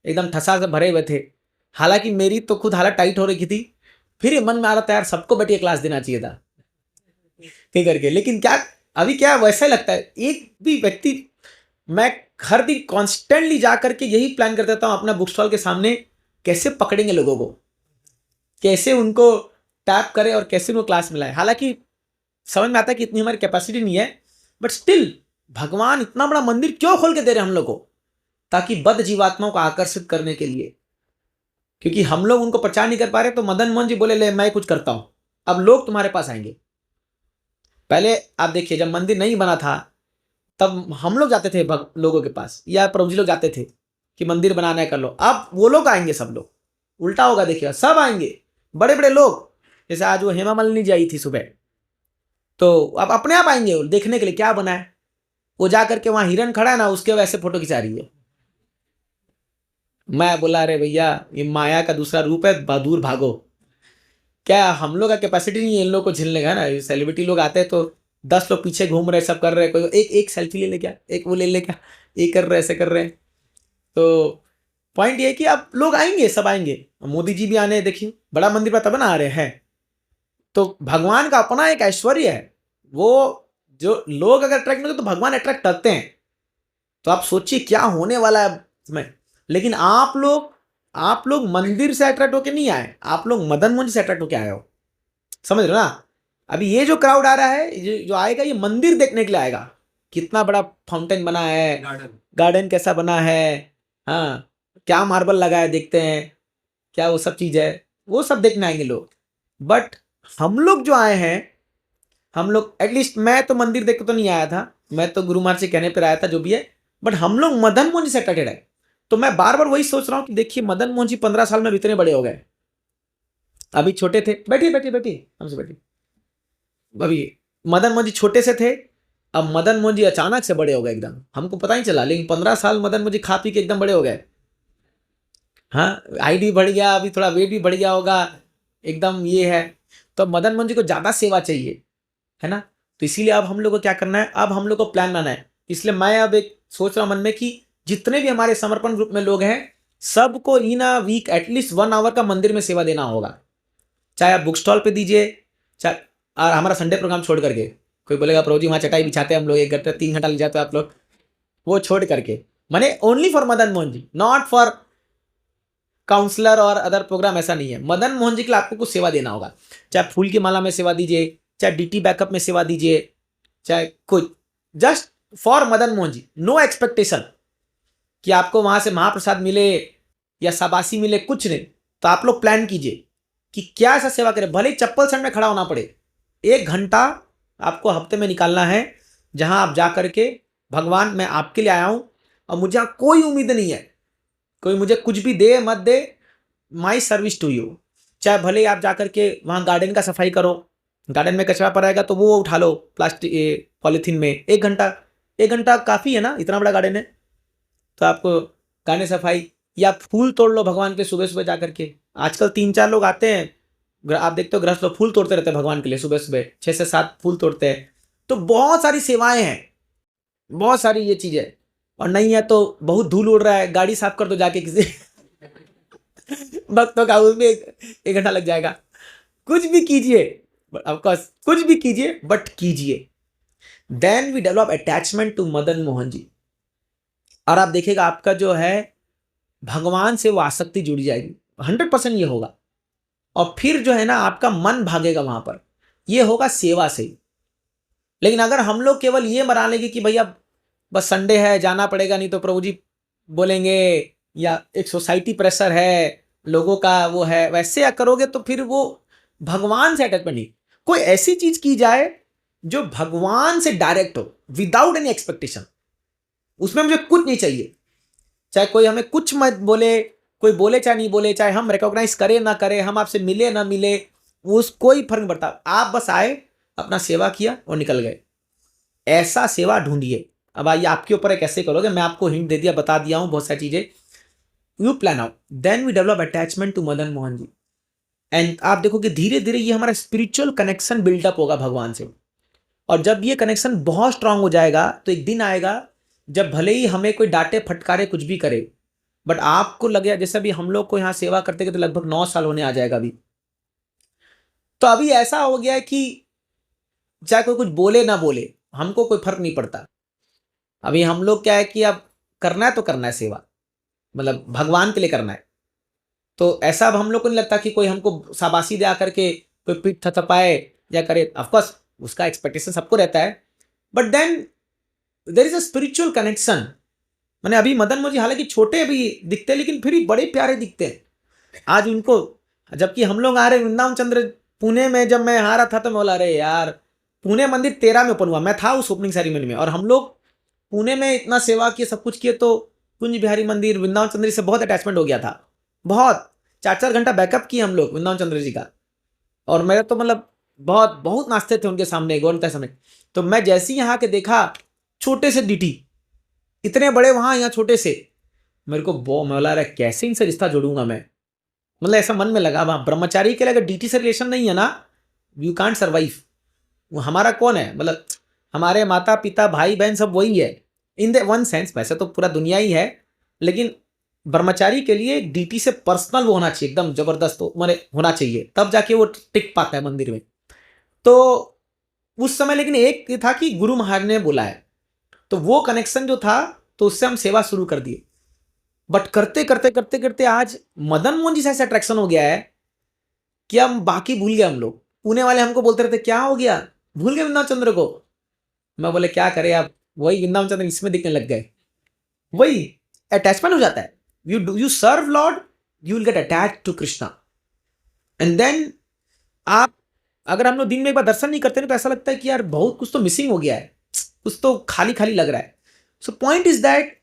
एकदम ठसा से भरे हुए थे, हालांकि मेरी तो खुद हालत टाइट हो रही थी, फिर ये मन में आ रहा था यार सबको बैठिए क्लास देना चाहिए था कहीं करके। लेकिन क्या अभी क्या वैसा ही लगता है, एक भी व्यक्ति, मैं हर दिन कॉन्स्टेंटली जा करके यही प्लान कर देता हूँ अपना बुक स्टॉल के सामने, कैसे पकड़ेंगे लोगों को, कैसे उनको टैप करें और कैसे उनको क्लास में लाए। हालांकि समझ में आता है कि इतनी हमारी कैपेसिटी नहीं है, बट स्टिल भगवान इतना बड़ा मंदिर क्यों खोल के दे रहे हैं हम लोग को? ताकि बद्ध जीवात्माओं को आकर्षित करने के लिए, क्योंकि हम लोग उनको प्रचार नहीं कर पा रहे, तो मदन मोहन जी बोले ले मैं कुछ करता हूं, अब लोग तुम्हारे पास आएंगे। पहले आप देखिए जब मंदिर नहीं बना था, तब हम लोग जाते थे लोगों के पास, या प्रभु जी लोग जाते थे कि मंदिर बनाना है कर लो। अब वो लोग आएंगे, सब लोग, उल्टा होगा देखिएगा, सब आएंगे, बड़े बड़े लोग। जैसे आज वो हेमा मालिनी जी आई थी सुबह, तो अब अपने आप आएंगे वो देखने के लिए क्या बना है। वो जा करके वहां हिरन खड़ा है ना, उसके वैसे फोटो खिंचा रही है। मैं बोला अरे भैया ये माया का दूसरा रूप है, दूर भागो। क्या हम लोग का कैपेसिटी नहीं है इन लोग को झेलने का, ना। सेलिब्रिटी लोग आते हैं तो 10 लोग पीछे घूम रहे, सब कर रहे हैं, कोई एक सेल्फी ले ले क्या, एक वो ले ले क्या, ये कर रहे, ऐसे कर रहे हैं। तो पॉइंट ये है कि अब लोग आएंगे, सब आएंगे, मोदी जी भी आने, देखिए बड़ा मंदिर पर तब ना आ रहे हैं। तो भगवान का अपना एक ऐश्वर्य है, वो जो लोग अगर अट्रैक्ट नहीं होते तो भगवान अट्रैक्ट करते हैं। तो आप सोचिए क्या होने वाला है इसमें। लेकिन आप लोग मंदिर से अट्रैक्ट होके नहीं आए, आप लोग मदन मोहन से अट्रैक्ट होके आए हो, समझ रहे हो ना। अभी ये जो क्राउड आ रहा है, जो आएगा, ये मंदिर देखने के लिए आएगा, कितना बड़ा फाउंटेन बना है, गार्डन कैसा बना है, हाँ क्या मार्बल लगा है, देखते हैं क्या वो सब चीज़ है, वो सब देखने आएंगे लोग। बट हम लोग जो आए हैं, हम लोग एटलीस्ट, मैं तो मंदिर देख के तो नहीं आया था, मैं तो गुरु महाराज से कहने पर आया था जो भी है, बट हम लोग मदन मोहन जी से अट्रैक्टेड है। तो मैं बार बार वही सोच रहा हूँ कि देखिए मदन मोहन जी 15 साल में इतने बड़े हो गए, अभी छोटे थे। बैठिए बैठिए बैठिए, हमसे बैठिए। अभी मदन मोहन जी छोटे से थे, अब मदन मोहन जी अचानक से बड़े हो गए एकदम, हमको पता ही चला, लेकिन 15 साल मदन मोहन जी खा पी के एकदम बड़े हो गए। हाँ हाइट भी बढ़ गया, अभी थोड़ा वेट भी बढ़ गया होगा, एकदम ये है। तो मदन मोहन जी को ज़्यादा सेवा चाहिए, है ना। तो इसीलिए अब हम लोग को क्या करना है, अब हम लोग को प्लान बनाना है। इसलिए मैं अब एक सोच रहा हूँ मन में कि जितने भी हमारे समर्पण ग्रुप में लोग हैं, सबको इन अ वीक एटलीस्ट 1 आवर का मंदिर में सेवा देना होगा। चाहे आप बुक स्टॉल पे दीजिए, चाहे और हमारा संडे प्रोग्राम छोड़ करके, कोई बोलेगा प्रभु जी वहाँ चटाई बिछाते हैं हम लोग 1 घंटा 3 घंटा लग जाते हैं आप लोग, वो छोड़ करके माने only for Madan Mohan ji, not for counsellor और अदर प्रोग्राम, ऐसा नहीं है। मदन मोहन जी के लिए आपको कुछ सेवा देना होगा, चाहे फूल की माला में सेवा दीजिए, चाहे डीटी बैकअप में सेवा दीजिए, चाहे कुछ, just for Madan Mohan ji, no expectation कि आपको वहां से महाप्रसाद मिले या शाबाशी मिले, कुछ नहीं। तो आप लोग प्लान कीजिए कि क्या ऐसा सेवा करें, भले ही चप्पल सर में खड़ा होना पड़े, 1 घंटा आपको हफ्ते में निकालना है जहां आप जा करके भगवान मैं आपके लिए आया हूं और मुझे यहाँ कोई उम्मीद नहीं है, कोई मुझे कुछ भी दे मत दे, माई सर्विस टू यू। चाहे भले ही आप जा करके वहाँ गार्डन का सफाई करो, गार्डन में कचरा पड़ा रहेगा तो वो उठा लो प्लास्टिक पॉलीथीन में, 1 घंटा काफ़ी है ना, इतना बड़ा गार्डन है। तो आपको गार्डन सफाई या फूल तोड़ लो भगवान के सुबह सुबह जा करके। आजकल 3-4 लोग आते हैं, आप देखते हो गृहस्थ लोग फूल तोड़ते रहते हैं भगवान के लिए, सुबह सुबह 6 से 7 फूल तोड़ते हैं। तो बहुत सारी सेवाएं हैं, बहुत सारी ये चीज़ें। और नहीं है तो बहुत धूल उड़ रहा है, गाड़ी साफ कर दो जाके किसी भक्तों का, उसमें 1 घंटा लग जाएगा। कुछ भी कीजिए, ऑफकोर्स कुछ भी कीजिए, बट कीजिए। Then we develop attachment to Madan Mohan ji, और आप देखिएगा आपका जो है भगवान से वो आसक्ति जुड़ जाएगी, 100% ये होगा। और फिर जो है ना आपका मन भागेगा वहां पर, ये होगा सेवा से। लेकिन अगर हम लोग केवल ये बना लेंगे कि भैया बस संडे है जाना पड़ेगा, नहीं तो प्रभु जी बोलेंगे, या एक सोसाइटी प्रेशर है लोगों का वो है, वैसे या करोगे तो फिर वो भगवान से अटैचमेंट नहीं। कोई ऐसी चीज की जाए जो भगवान से डायरेक्ट हो, विदाउट एनी एक्सपेक्टेशन, उसमें मुझे कुछ नहीं चाहिए, चाहे कोई हमें कुछ मत बोले, कोई बोले चाहे नहीं बोले, चाहे हम रिकॉग्नाइज करें ना करें, हम आपसे मिले ना मिले, उस कोई फर्क नहीं पड़ता। आप बस आए, अपना सेवा किया और निकल गए। ऐसा सेवा ढूंढिए। अब आइए आपके ऊपर है कैसे करोगे, मैं आपको हिंट दे दिया, बता दिया हूं बहुत सारी चीजें। You plan out, then we develop attachment to Madan Mohan ji, and आप देखोगे धीरे धीरे ये हमारा स्पिरिचुअल कनेक्शन बिल्डअप होगा भगवान से। और जब ये कनेक्शन बहुत स्ट्रांग हो जाएगा तो एक दिन आएगा जब भले ही हमें कोई डांटे फटकारे कुछ भी करे, बट आपको लगे, जैसे अभी हम लोग को यहाँ सेवा करते गए तो लगभग 9 साल होने आ जाएगा अभी। तो अभी ऐसा हो गया है कि चाहे कोई कुछ बोले ना बोले, हमको कोई फर्क नहीं पड़ता। अभी हम लोग क्या है कि अब करना है तो करना है सेवा, मतलब भगवान के लिए करना है। तो ऐसा अब हम लोग को नहीं लगता कि कोई हमको शाबाशी दे करके कोई पीठ थपथपाए या करे। ऑफकोर्स उसका एक्सपेक्टेशन सबको रहता है, but then there is a spiritual connection. मैंने अभी मदन मोहन जी हालांकि छोटे भी दिखते हैं, लेकिन फिर भी बड़े प्यारे दिखते हैं आज उनको। जबकि हम लोग आ रहे वृंदावन चंद्र पुणे में, जब मैं आ रहा था तो मैं बोला अरे यार पुणे मंदिर 13 में ओपन हुआ, मैं था उस ओपनिंग सेरेमनी में, और हम लोग पुणे में इतना सेवा किए, सब कुछ किए, तो कुंज बिहारी मंदिर वृंदावन चंद्र से बहुत अटैचमेंट हो गया था। बहुत 4-4 घंटा बैकअप किए हम लोग वृंदावन चंद्र जी का। और मेरा तो मतलब बहुत बहुत नाचते थे उनके सामने, गौरता सामने। तो मैं जैसे ही यहाँ के देखा, छोटे से डीटी, इतने बड़े वहाँ, यहाँ छोटे से, मेरे को मैं बोला रहा कैसे इनसे रिश्ता जोड़ूंगा मैं, मतलब ऐसा मन में लगा। वहाँ ब्रह्मचारी के लिए अगर डीटी से रिलेशन नहीं है ना, यू कांट सर्वाइव। वो हमारा कौन है, मतलब हमारे माता पिता भाई बहन सब वही है इन द वन सेंस, वैसे तो पूरा दुनिया ही है, लेकिन ब्रह्मचारी के लिए डीटी से पर्सनल वो होना चाहिए, एकदम जबरदस्त होना चाहिए, तब जाके वो टिक पाता है मंदिर में। तो उस समय लेकिन एक था कि गुरु महाराज ने बुलाया, तो वो कनेक्शन जो था, तो उससे हम सेवा शुरू कर दिए। बट करते करते करते करते आज मदन मोहन जी से ऐसा अट्रैक्शन हो गया है कि हम बाकी भूल गए। हम लोग पुणे वाले हमको बोलते रहते क्या हो गया, भूल गए वृंदावन चंद्र को। मैं बोले क्या करें, आप वही वृंदावन चंद्र इसमें दिखने लग गए, वही अटैचमेंट हो जाता है। You serve Lord, you will get attached to Krishna. And then आप अगर हम लोग दिन में एक बार दर्शन नहीं करते ना, तो ऐसा लगता है कि यार बहुत कुछ तो मिसिंग हो गया है, कुछ तो खाली खाली लग रहा है। So point is that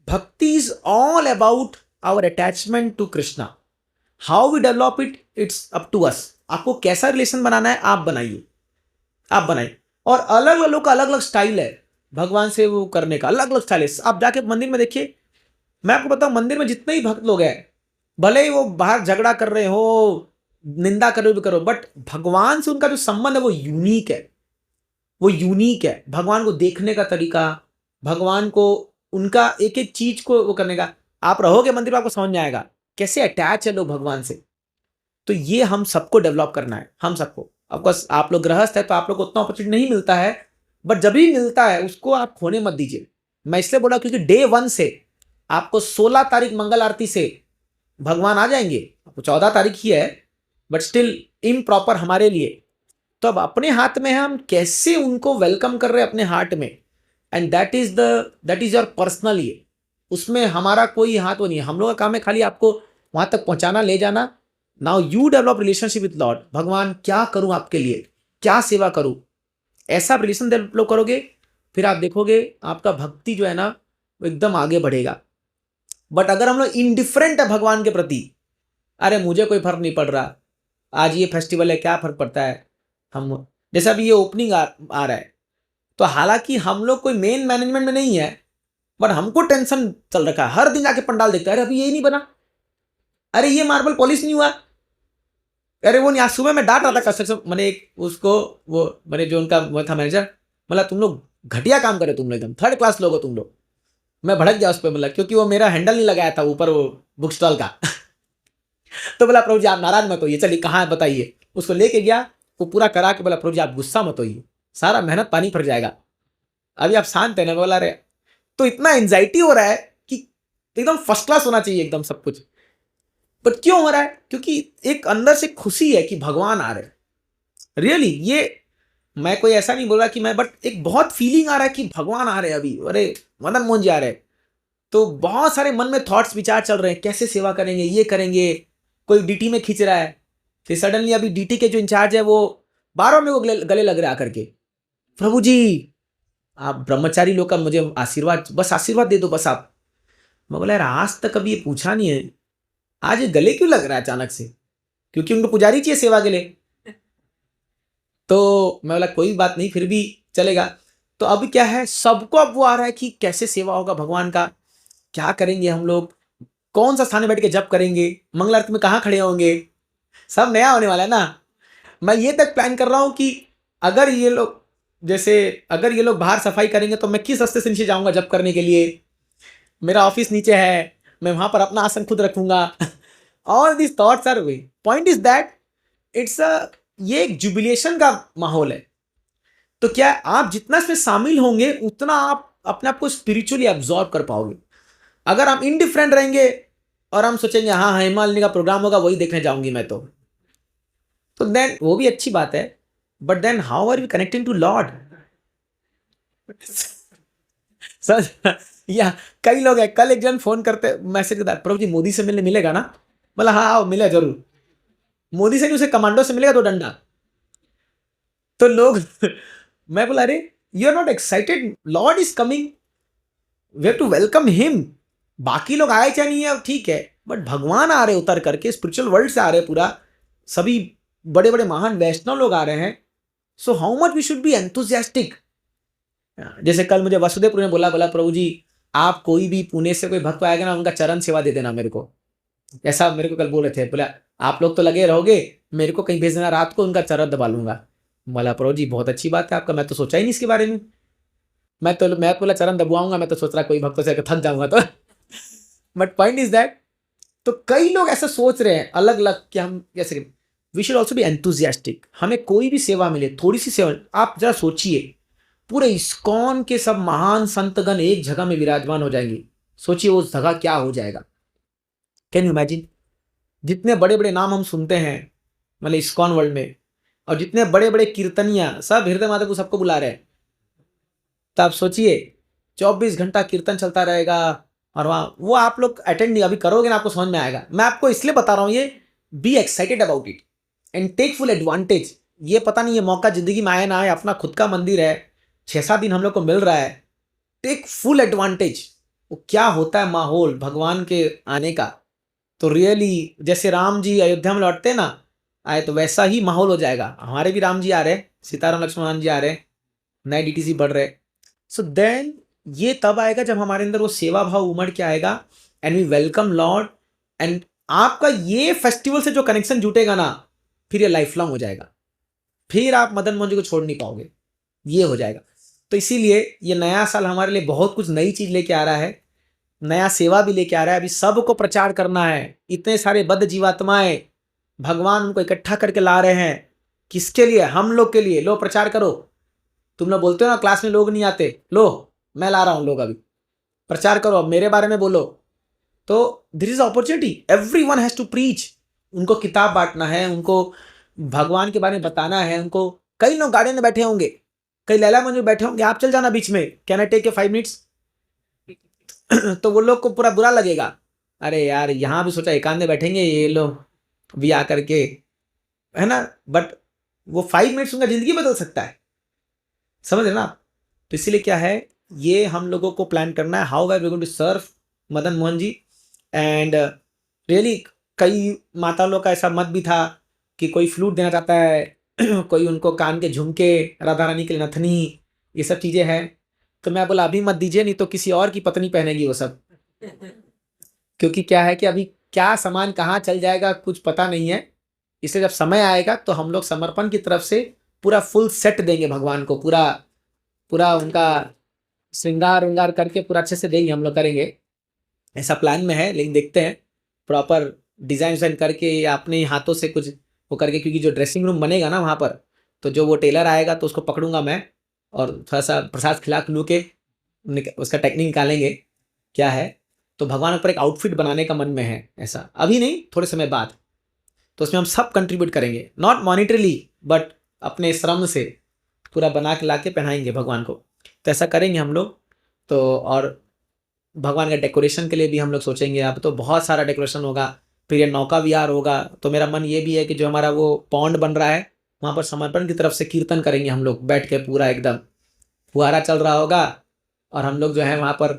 bhakti is all about our attachment to Krishna. How we develop it, it's up to us. आपको कैसा रिलेशन बनाना है आप बनाइए, आप बनाइए। और अलग अलग लोग का अलग अलग स्टाइल है भगवान से वो करने का, अलग अलग स्टाइल है। आप जाके मंदिर में देखिए, मैं आपको बताऊं मंदिर में जितने ही भक्त लोग हैं, भले ही वो बाहर झगड़ा कर रहे हो, निंदा कर रहे हो भी करो, बट भगवान से उनका जो संबंध है वो यूनिक है, वो यूनिक है। भगवान को देखने का तरीका, भगवान को उनका एक एक चीज को वो करने का, आप रहोगे मंदिर में आपको समझ में आएगा कैसे अटैच है लोग भगवान से। तो ये हम सबको डेवलप करना है, हम सबको। ऑफकोर्स आप लोग गृहस्थ है तो आप लोग को उतना अपॉर्चुनिटी नहीं मिलता है, बट जब भी मिलता है उसको आप खोने मत दीजिए। मैं इसलिए बोला क्योंकि डे 1 से आपको 16 तारीख मंगल आरती से भगवान आ जाएंगे। 14 तारीख ही है बट स्टिल इम्प्रॉपर हमारे लिए। तो अब अपने हाथ में है हम कैसे उनको वेलकम कर रहे हैं अपने हार्ट में, and that is your personal. ये उसमें हमारा कोई हाथ वो नहीं है। हम लोग का काम है खाली आपको वहां तक पहुंचाना, ले जाना। Now you develop relationship with Lord. भगवान क्या करूं आपके लिए, क्या सेवा करूं, ऐसा रिलेशन डेवलप करोगे, फिर आप देखोगे आपका भक्ति जो है ना वो एकदम आगे बढ़ेगा। बट अगर हम लोग इनडिफरेंट है भगवान के प्रति, अरे मुझे कोई फर्क नहीं पड़ रहा, आज ये फेस्टिवल है क्या फर्क पड़ता है, हम जैसे अभी ये ओपनिंग आ रहा है, तो हालांकि हम लोग कोई मेन मैनेजमेंट में नहीं है बट हमको टेंशन चल रखा है। हर दिन जाके पंडाल देखता है, अरे अभी ये नहीं बना, अरे ये मार्बल पॉलिश नहीं हुआ, अरे वो नहीं। आज सुबह मैं डांट रहा था कंस्ट्रक्शन मैंने एक उसको, वो मैंने जो उनका वो था मैनेजर, मतलब तुम लोग घटिया काम करे, तुम लोग एकदम थर्ड क्लास लोग हो तुम लोग। मैं भड़क गया उस पर, मतलब क्योंकि वो मेरा हैंडल नहीं लगाया था ऊपर वो बुक स्टॉल का तो बोला प्रभु जी आप नाराज मत होइए, चलिए कहाँ है बताइए। उसको लेके गया, वो पूरा करा के बोला प्रभु जी आप गुस्सा मत होइए, सारा मेहनत पानी फट जाएगा, अभी आप शांत है ना। बोला अरे तो इतना एंजाइटी हो रहा है कि एकदम फर्स्ट क्लास होना चाहिए एकदम सब कुछ, बट क्यों हो रहा है? क्योंकि एक अंदर से खुशी है कि भगवान आ रहे। रियली ये मैं कोई ऐसा नहीं बोल रहा कि मैं, बट एक बहुत फीलिंग आ रहा है कि भगवान आ रहे हैं अभी, अरे मदन मोहन जी आ रहे हैं। तो बहुत सारे मन में थॉट्स विचार चल रहे हैं, कैसे सेवा करेंगे, ये करेंगे, कोई डीटी में खींच रहा है। फिर सडनली अभी डीटी के जो इंचार्ज है वो बार में वो गले लग रहे आकर के, प्रभु जी आप ब्रह्मचारी लोग का मुझे आशीर्वाद, बस आशीर्वाद दे दो बस आप। मैं बोला यार आज तक कभी ये पूछा नहीं है, आज ये गले क्यों लग रहा है अचानक से? क्योंकि उनको पुजारी चाहिए सेवा के लिए। तो मैं बोला कोई बात नहीं, फिर भी चलेगा। तो अब क्या है, सबको अब वो आ रहा है कि कैसे सेवा होगा भगवान का, क्या करेंगे हम लोग, कौन सा स्थान में बैठ के जप करेंगे, मंगल आरती में कहाँ खड़े होंगे, सब नया होने वाला है ना। मैं ये तक प्लान कर रहा हूँ कि अगर ये लोग अगर ये लोग बाहर सफाई करेंगे तो मैं किस रास्ते से नीचे जाऊंगा जप करने के लिए, मेरा ऑफिस नीचे है, मैं वहां पर अपना आसन खुद रखूंगा। All this thoughts are way. Point is that ये एक जुबिलेशन का माहौल है। तो क्या आप जितना इसमें शामिल होंगे उतना आप अपने आप को स्पिरिचुअली एब्जॉर्ब कर पाओगे। अगर हम इनडिफरेंट रहेंगे और हम सोचेंगे हाँ हिमालय का प्रोग्राम होगा वही देखने जाऊंगी मैं, तो देन वो भी अच्छी बात है, but then how are we connecting to Lord? Sir या कई लोग हैं, कल एक जन फोन करते मैसेज करता प्रभु जी मोदी से मिलेगा ना? बोला हाँ आओ मिले जरूर। मोदी से नहीं उसे कमांडो से मिलेगा 2 डंडा। तो लोग मैं बोला अरे you are not excited, Lord is coming, we have to welcome him. बाकी लोग आए चाहे नहीं है ठीक है, बट भगवान आ रहे उतर करके, स्पिरिचुअल वर्ल्ड से आ रहे, पूरा सभी बड़े बड़े महान वैष्णव लोग आ रहे हैं। So how much we should be enthusiastic. जैसे कल मुझे वसुदेव ने बोला प्रभु जी आप कोई भी पुणे से कोई भक्त आएगा ना उनका चरण सेवा दे देना मेरे को, ऐसा मेरे को कल बोले थे। बोला आप लोग तो लगे रहोगे, मेरे को कहीं भेज देना, रात को उनका चरण दबा लूंगा। बोला प्रभु जी बहुत अच्छी बात है आपका, मैं तो सोचा ही नहीं इसके बारे में। मैं बोला चरण दबवाऊंगा, मैं तो सोच रहा कोई भक्तों से थक जाऊंगा तो बट पॉइंट इज दैट, तो कई लोग ऐसा सोच रहे हैं अलग अलग कि हम कैसे, we should also be enthusiastic. हमें कोई भी सेवा मिले, थोड़ी सी सेवा, आप जरा सोचिए पूरे इस्कॉन के सब महान संतगण एक जगह में विराजमान हो जाएंगे, सोचिए उस जगह क्या हो जाएगा। Can you imagine? जितने बड़े बड़े नाम हम सुनते हैं मतलब इस्कॉन वर्ल्ड में, और जितने बड़े बड़े कीर्तनिया सब हृदय माता को सबको बुला रहे हैं, तो आप सोचिए 24 घंटा कीर्तन चलता रहेगा, और वहाँ वो आप लोग अटेंड नहीं अभी करोगे ना आपको समझ में आएगा। मैं आपको इसलिए बता रहा हूँ ये, be excited about it and take full advantage. ये पता नहीं ये मौका जिंदगी में आए ना आए, अपना खुद का मंदिर है, 6-7 दिन हम लोग को मिल रहा है, टेक फुल एडवांटेज। वो क्या होता है माहौल भगवान के आने का, तो रियली जैसे राम जी अयोध्या में लौटते ना आए तो वैसा ही माहौल हो जाएगा। हमारे भी राम जी आ रहे हैं, सीताराम लक्ष्मण जी आ रहे हैं, नए डीटीसी बढ़ रहे। सो देन ये तब आएगा जब हमारे अंदर वो सेवा भाव उमड़ के आएगा, and we welcome Lord. And आपका ये फेस्टिवल से जो कनेक्शन जुटेगा ना, फिर ये लाइफ लॉन्ग हो जाएगा, फिर आप मदन मोहन जी को छोड़ नहीं पाओगे, ये हो जाएगा। तो इसीलिए ये नया साल हमारे लिए बहुत कुछ नई चीज लेके आ रहा है, नया सेवा भी लेके आ रहा है। अभी सबको प्रचार करना है, इतने सारे बद्ध जीवात्माएं भगवान उनको इकट्ठा करके ला रहे हैं, किसके लिए? हम लोग के लिए। लो प्रचार करो, तुम लोग बोलते हो ना क्लास में लोग नहीं आते, लो मैं ला रहा हूँ लोग, अभी प्रचार करो, अब मेरे बारे में बोलो। तो this is opportunity, every one has to preach. उनको किताब बांटना है, उनको भगवान के बारे में बताना है उनको। कई लोग गार्डन में बैठे होंगे, कई लैला मंजूर बैठे होंगे, आप चल जाना बीच में, can I take a 5 minutes? तो वो लोग को पूरा बुरा लगेगा, अरे यार यहाँ भी सोचा एकांत में बैठेंगे ये लोग भी आकर के, है ना। बट वो 5 मिनट्स उनका जिंदगी बदल सकता है, समझ रहे ना आप? तो इसीलिए क्या है, ये हम लोगों को प्लान करना है, how we going to serve Madan Mohan ji. And really कई माता लोग का ऐसा मत भी था कि कोई फ्लूट देना चाहता है कोई उनको कान के झुमके, राधा रानी के लिए नथनी, ये सब चीज़ें हैं। तो मैं बोला अभी मत दीजिए, नहीं तो किसी और की पत्नी पहनेगी वो सब। क्योंकि क्या है कि अभी क्या सामान कहाँ चल जाएगा कुछ पता नहीं है। इसलिए जब समय आएगा तो हम लोग समर्पण की तरफ से पूरा फुल सेट देंगे भगवान को, पूरा पूरा उनका श्रृंगार उंगार करके पूरा अच्छे से देंगे, हम लोग करेंगे, ऐसा प्लान में है। लेकिन देखते हैं प्रॉपर डिज़ाइन विज़ाइन करके या अपने हाथों से कुछ वो करके, क्योंकि जो ड्रेसिंग रूम बनेगा ना वहाँ पर, तो जो वो टेलर आएगा तो उसको पकड़ूंगा मैं और थोड़ा सा प्रसाद खिला खिलू के उसका टेक्निक निकालेंगे क्या है। तो भगवान पर एक आउटफिट बनाने का मन में है, ऐसा अभी नहीं, थोड़े समय बाद। तो उसमें हम सब कंट्रीब्यूट करेंगे, नॉट मॉनिटरीली बट अपने श्रम से पूरा बना के ला के पहनाएंगे भगवान को। तो ऐसा करेंगे हम लोग। तो और भगवान का डेकोरेशन के लिए भी हम लोग सोचेंगे, अब तो बहुत सारा डेकोरेशन होगा, फिर ये नौका विहार होगा। तो मेरा मन ये भी है कि जो हमारा वो पॉन्ड बन रहा है वहाँ पर समर्पण की तरफ से कीर्तन करेंगे हम लोग बैठ के, पूरा एकदम फुहारा चल रहा होगा और हम लोग जो है वहाँ पर,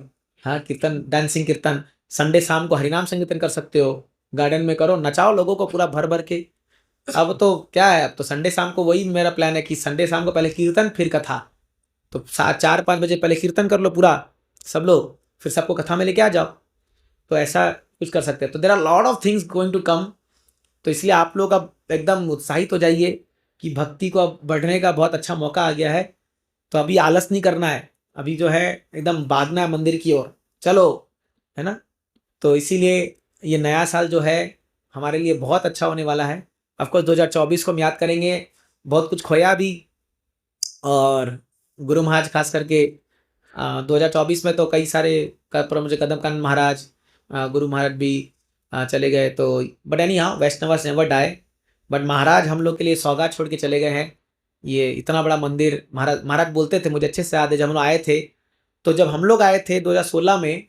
हाँ कीर्तन, डांसिंग कीर्तन। संडे शाम को हरिनाम संकीर्तन कर सकते हो, गार्डन में करो, नचाओ लोगों को पूरा भर भर के। अब तो क्या है, अब तो संडे शाम को वही मेरा प्लान है कि संडे शाम को पहले कीर्तन फिर कथा। तो 4-5 बजे पहले कीर्तन कर लो पूरा सब लोग, फिर सबको कथा में लेके आ जाओ। तो ऐसा कुछ कर सकते हैं। तो there are lot of things going to come. तो इसलिए आप लोग अब एकदम उत्साहित हो जाइए कि भक्ति को अब बढ़ने का बहुत अच्छा मौका आ गया है। तो अभी आलस नहीं करना है, अभी जो है एकदम भागना है मंदिर की ओर, चलो, है ना। तो इसीलिए ये नया साल जो है हमारे लिए बहुत अच्छा होने वाला है। ऑफकोर्स 2024 को हम याद करेंगे, बहुत कुछ खोया भी, और गुरु महाराज खास करके 2024 में तो कई सारे मुझे कदमकांड महाराज, गुरु महाराज भी चले गए। तो बट एनी हाँ, वैष्णवस नेवर डाई। बट महाराज हम लोग के लिए सौगात छोड़ के चले गए हैं। ये इतना बड़ा मंदिर, महाराज बोलते थे, मुझे अच्छे से याद है, जब हम लोग आए थे, तो जब हम लोग आए थे 2016 में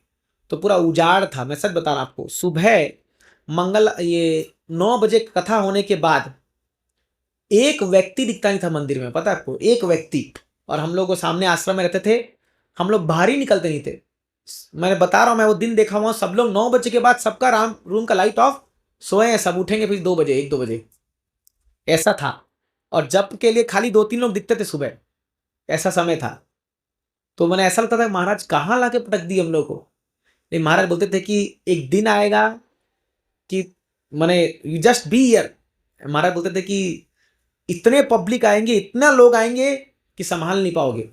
तो पूरा उजाड़ था। मैं सच बता रहा हूँ आपको, सुबह ये 9 बजे कथा होने के बाद एक व्यक्ति दिखता नहीं था मंदिर में, पता है आपको, एक व्यक्ति। और हम लोग सामने आश्रम में रहते थे, हम लोग बाहर ही निकलते नहीं थे। मैं बता रहा हूँ, मैं वो दिन देखा हुआ, सब लोग 9 बजे के बाद सबका रूम का लाइट ऑफ, सोए हैं, सब उठेंगे फिर 2 बजे 1-2 बजे, ऐसा था। और जप के लिए खाली 2-3 लोग दिखते थे सुबह, ऐसा समय था। तो मैंने ऐसा लगता था महाराज कहाँ ला के पटक दिए हम लोग को। लेकिन महाराज बोलते थे कि एक दिन आएगा कि मैंने यू जस्ट बी हियर। महाराज बोलते थे कि इतने पब्लिक आएंगे, इतना लोग आएंगे कि संभाल नहीं पाओगे।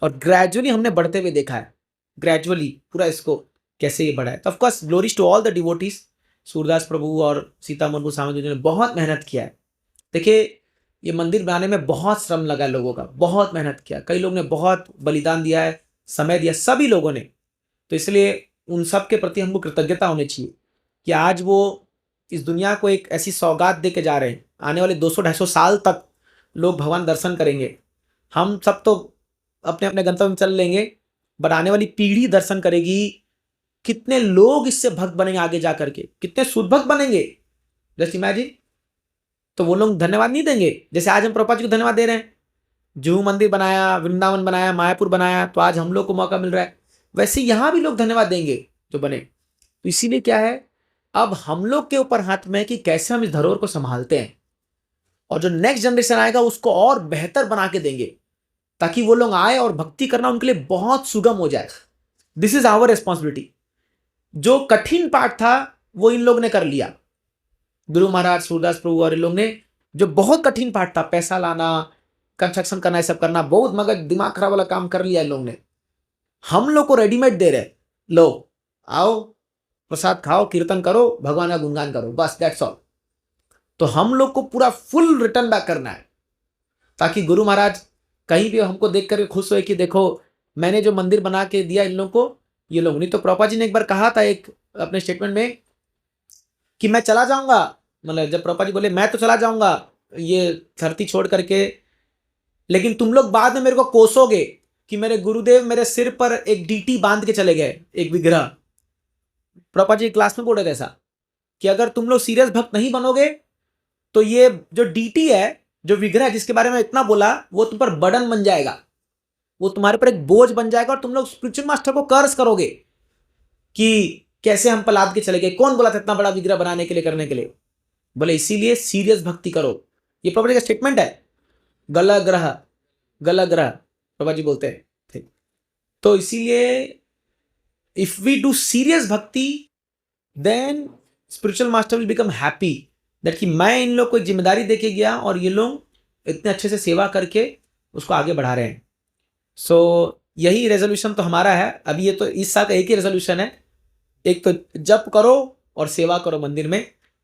और ग्रेजुअली हमने बढ़ते हुए देखा है, ग्रेजुअली पूरा इसको कैसे ये बढ़ा है। तो of course glories to all the devotees, Surdas Prabhu और सीता मुर्मू स्वामी जी ने बहुत मेहनत किया है। देखिए ये मंदिर बनाने में बहुत श्रम लगा है लोगों का, बहुत मेहनत किया, कई लोग ने बहुत बलिदान दिया है, समय दिया, सभी लोगों ने। तो इसलिए उन सब के प्रति हमको कृतज्ञता होनी चाहिए कि आज वो इस दुनिया को एक ऐसी सौगात दे के जा रहे हैं। आने वाले 200-250 साल तक लोग भगवान दर्शन करेंगे। हम सब तो अपने अपने गंतव्य में चल लेंगे, बट आने वाली पीढ़ी दर्शन करेगी। कितने लोग इससे भक्त बनेंगे आगे जा करके, कितने शुद्ध भक्त बनेंगे, जस्ट इमेजिन। तो वो लोग धन्यवाद नहीं देंगे, जैसे आज हम प्रभुपाद जी को धन्यवाद दे रहे हैं, जुहू मंदिर बनाया, वृंदावन बनाया, मायापुर बनाया, तो आज हम लोग को मौका मिल रहा है। वैसे यहाँ भी लोग धन्यवाद देंगे जो बने। तो इसीलिए क्या है, अब हम लोग के ऊपर हाथ में है कि कैसे हम इस धरोहर को संभालते हैं, और जो नेक्स्ट जनरेशन आएगा उसको और बेहतर बना के देंगे, ताकि वो लोग आए और भक्ति करना उनके लिए बहुत सुगम हो जाए। This is our responsibility. जो कठिन पार्ट था वो इन लोग ने कर लिया, गुरु महाराज, सूरदास प्रभु और इन लोग ने। जो बहुत कठिन पार्ट था, पैसा लाना, कंस्ट्रक्शन करना, ये सब करना, बहुत मगज दिमाग खराब वाला काम कर लिया इन लोग ने। हम लोग को रेडीमेड दे रहे, लो आओ प्रसाद खाओ, कीर्तन करो, भगवान का गुणगान करो, बस दैट्स ऑल। तो हम लोग को पूरा फुल रिटर्न बैक करना है, ताकि गुरु महाराज कहीं भी हमको देख करके खुश हुए कि देखो मैंने जो मंदिर बना के दिया इन लोगों को, ये लोग नहीं। तो प्रभुपाद जी ने एक बार कहा था एक अपने स्टेटमेंट में कि मैं चला जाऊंगा, मतलब जब प्रभुपाद जी बोले मैं तो चला जाऊंगा ये धरती छोड़ करके, लेकिन तुम लोग बाद में मेरे को कोसोगे कि मेरे गुरुदेव मेरे सिर पर एक डीटी बांध के चले गए, एक विग्रह। प्रभुपाद जी क्लास में बोल रहे थे ऐसा कि अगर तुम लोग सीरियस भक्त नहीं बनोगे तो ये जो डीटी है, जो विग्रह जिसके बारे में इतना बोला, वो तुम पर बर्डन बन जाएगा, वो तुम्हारे पर एक बोझ बन जाएगा और तुम लोग स्पिरिचुअल मास्टर को कर्ज करोगे कि कैसे हम पर लाद के चले गए, कौन बोला था इतना बड़ा विग्रह बनाने के लिए, करने के लिए। बोले इसीलिए सीरियस भक्ति करो। ये प्रभुपाद जी का स्टेटमेंट है, गला ग्रह प्रभुपाद जी बोलते हैं, ठीक। तो इसीलिए if we do serious bhakti then spiritual master will become happy that कि मैं इन लोग को एक जिम्मेदारी देके गया और ये लोग इतने अच्छे से सेवा करके उसको आगे बढ़ा रहे हैं। सो यही रेजोल्यूशन तो हमारा है अभी। ये तो इस साल का एक ही रेजोल्यूशन है, एक तो जप करो और सेवा करो मंदिर में,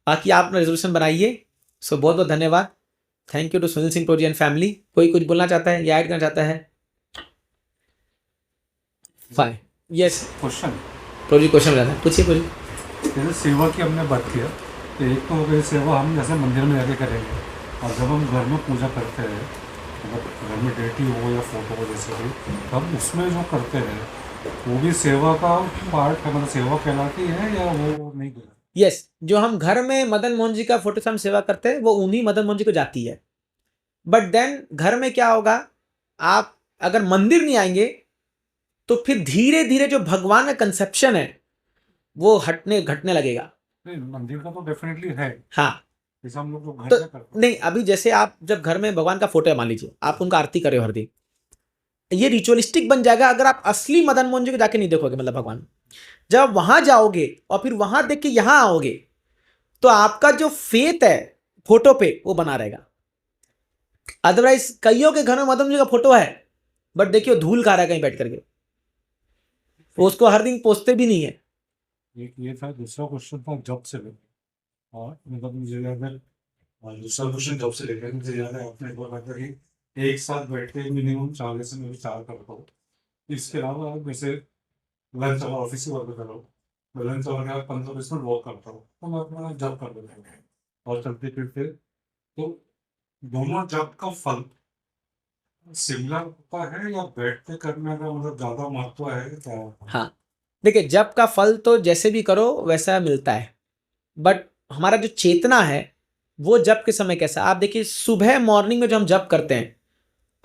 बाकी आप रेजोल्यूशन बनाइए। सो बहुत बहुत धन्यवाद। Thank you to Sunil Singh प्रोजी एंड फैमिली। कोई कुछ बोलना चाहता है या ऐड करना चाहता है? फाइन, यस क्वेश्चन प्रोजी क्वेश्चन बताना, पूछिए प्रोजी। जैसे सेवा की हमने बात किया, तो एक तो हो गई सेवा हम जैसे मंदिर में जाके करेंगे, और जब हम घर में पूजा करते हैं, मतलब घर में डेटी हो या फोटो हो जैसे भी, तब उसमें जो करते हैं वो भी सेवा का पार्ट है, मतलब सेवा कहलाती है या वो नहीं कहलाती? यस, जो हम घर में मदन मोहन जी का फोटो से हम सेवा करते हैं वो उन्हीं मदन मोहन जी को जाती है। बट देन घर में क्या होगा, आप अगर मंदिर नहीं आएंगे तो फिर धीरे धीरे जो भगवान का कंसेप्शन है वो घटने लगेगा। नहीं, मंदिर का तो डेफिनेटली है, हाँ, जैसे हम लोग जो घर तो में करते हैं। नहीं, अभी जैसे आप जब घर में भगवान का फोटो है, मान लीजिए आप उनका आरती कर रहे हो हर दिन, ये रिचुअलिस्टिक बन जाएगा अगर आप असली मदन मोहन जी को जाके नहीं देखोगे। मतलब भगवान जब वहां जाओगे और फिर वहां देख के यहां आओगे तो आपका जो फेथ है फोटो पे वो बना रहेगा। अदरवाइज कईयों के घर में मदन जी का फोटो है बट देखियो धूल खा रहा है कहीं बैठ करके, वो उसको हर दिन पोसते भी नहीं है। एक ये था, दूसरा क्वेश्चन था जॉब से लेकर, और मतलब मुझे याद है, और दूसरा क्वेश्चन जॉब से लेकर मुझे याद है आपने बोला था कि एक साथ बैठ के मिनिमम 4 लेसन में 4 करता हूँ। इसके अलावा आप जैसे लंच और ऑफिस ही वर्क करो, मैं लंच और के बाद 15-20 मिनट वॉक करता हूँ, तो मैं अपना जॉब कर देता हूँ और चलते फिरते। तो दोनों जॉब का फल सिमिलर होता है या बैठ के करने का मतलब ज्यादा महत्व है क्या? हाँ, देखिए जप का फल तो जैसे भी करो वैसा मिलता है, बट हमारा जो चेतना है वो जप के समय कैसा, आप देखिए सुबह मॉर्निंग में जो हम जप करते हैं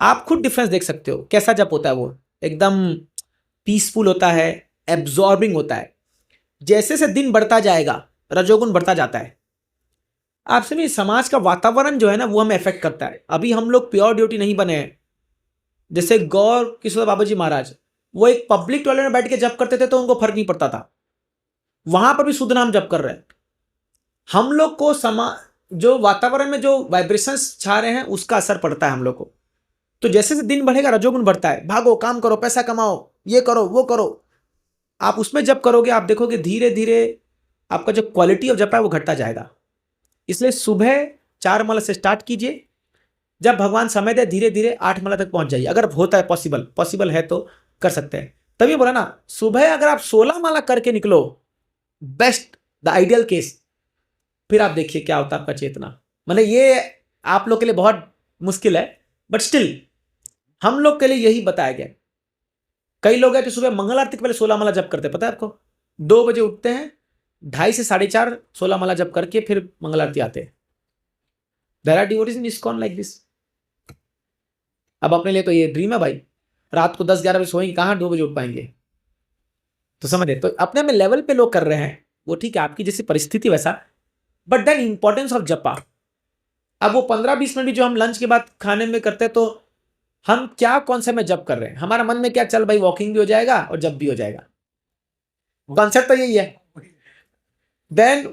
आप खुद डिफरेंस देख सकते हो कैसा जप होता है। वो एकदम पीसफुल होता है, एब्जॉर्बिंग होता है। जैसे से दिन बढ़ता जाएगा रजोगुण बढ़ता जाता है। आप समझिए समाज का वातावरण जो है ना वो हमें अफेक्ट करता है। अभी हम लोग प्योर ड्यूटी नहीं बने हैं। जैसे गौर किशोर बाबा जी महाराज, वो एक पब्लिक टॉयलेट में बैठ के जप करते थे तो उनको फर्क नहीं पड़ता था, वहां पर भी शुद्ध नाम जप कर रहे हैं। हम लोग को जो वातावरण में जो वाइब्रेशंस छा रहे हैं उसका असर पड़ता है हम लोग को। तो जैसे से दिन बढ़ेगा रजोगुण बढ़ता है, भागो काम करो पैसा कमाओ ये करो वो करो। आप उसमें जब करोगे आप देखोगे धीरे धीरे आपका जो क्वालिटी ऑफ जप है वो घटता जाएगा। इसलिए सुबह 4 माला से स्टार्ट कीजिए, जब भगवान समय दे धीरे धीरे 8 माला तक पहुंच जाइए। अगर होता है पॉसिबल है तो कर सकते हैं। तभी बोला ना सुबह अगर आप 16 माला करके निकलो, बेस्ट द आइडियल केस, फिर आप देखिए क्या होता है आपका चेतना। मतलब ये आप लोग के लिए बहुत मुश्किल है बट स्टिल हम लोग के लिए यही बताया गया। कई लोग हैं जो सुबह मंगल आरती के पहले 16 माला जप करते हैं, पता है आपको? 2 बजे उठते हैं, 2:30 से 4:30 16 माला जप करके फिर मंगल आरती आते हैं। There are devotees in ISKCON like this. अब अपने लिए तो ये ड्रीम है भाई, रात को 10-11 बजे सोएंगे, कहाँ 2 बजे उठ पाएंगे? तो समझे, तो अपने में लेवल पे लोग कर रहे हैं वो ठीक है, आपकी जैसी परिस्थिति वैसा, बट देन इंपॉर्टेंस ऑफ जपा। अब वो 15-20 मिनट भी जो हम लंच के बाद खाने में करते हैं तो हम क्या कौन से में जप कर रहे हैं, हमारा मन में क्या चल भाई वॉकिंग भी हो जाएगा और जप भी हो जाएगा। कॉन्सेप्ट तो यही है। देन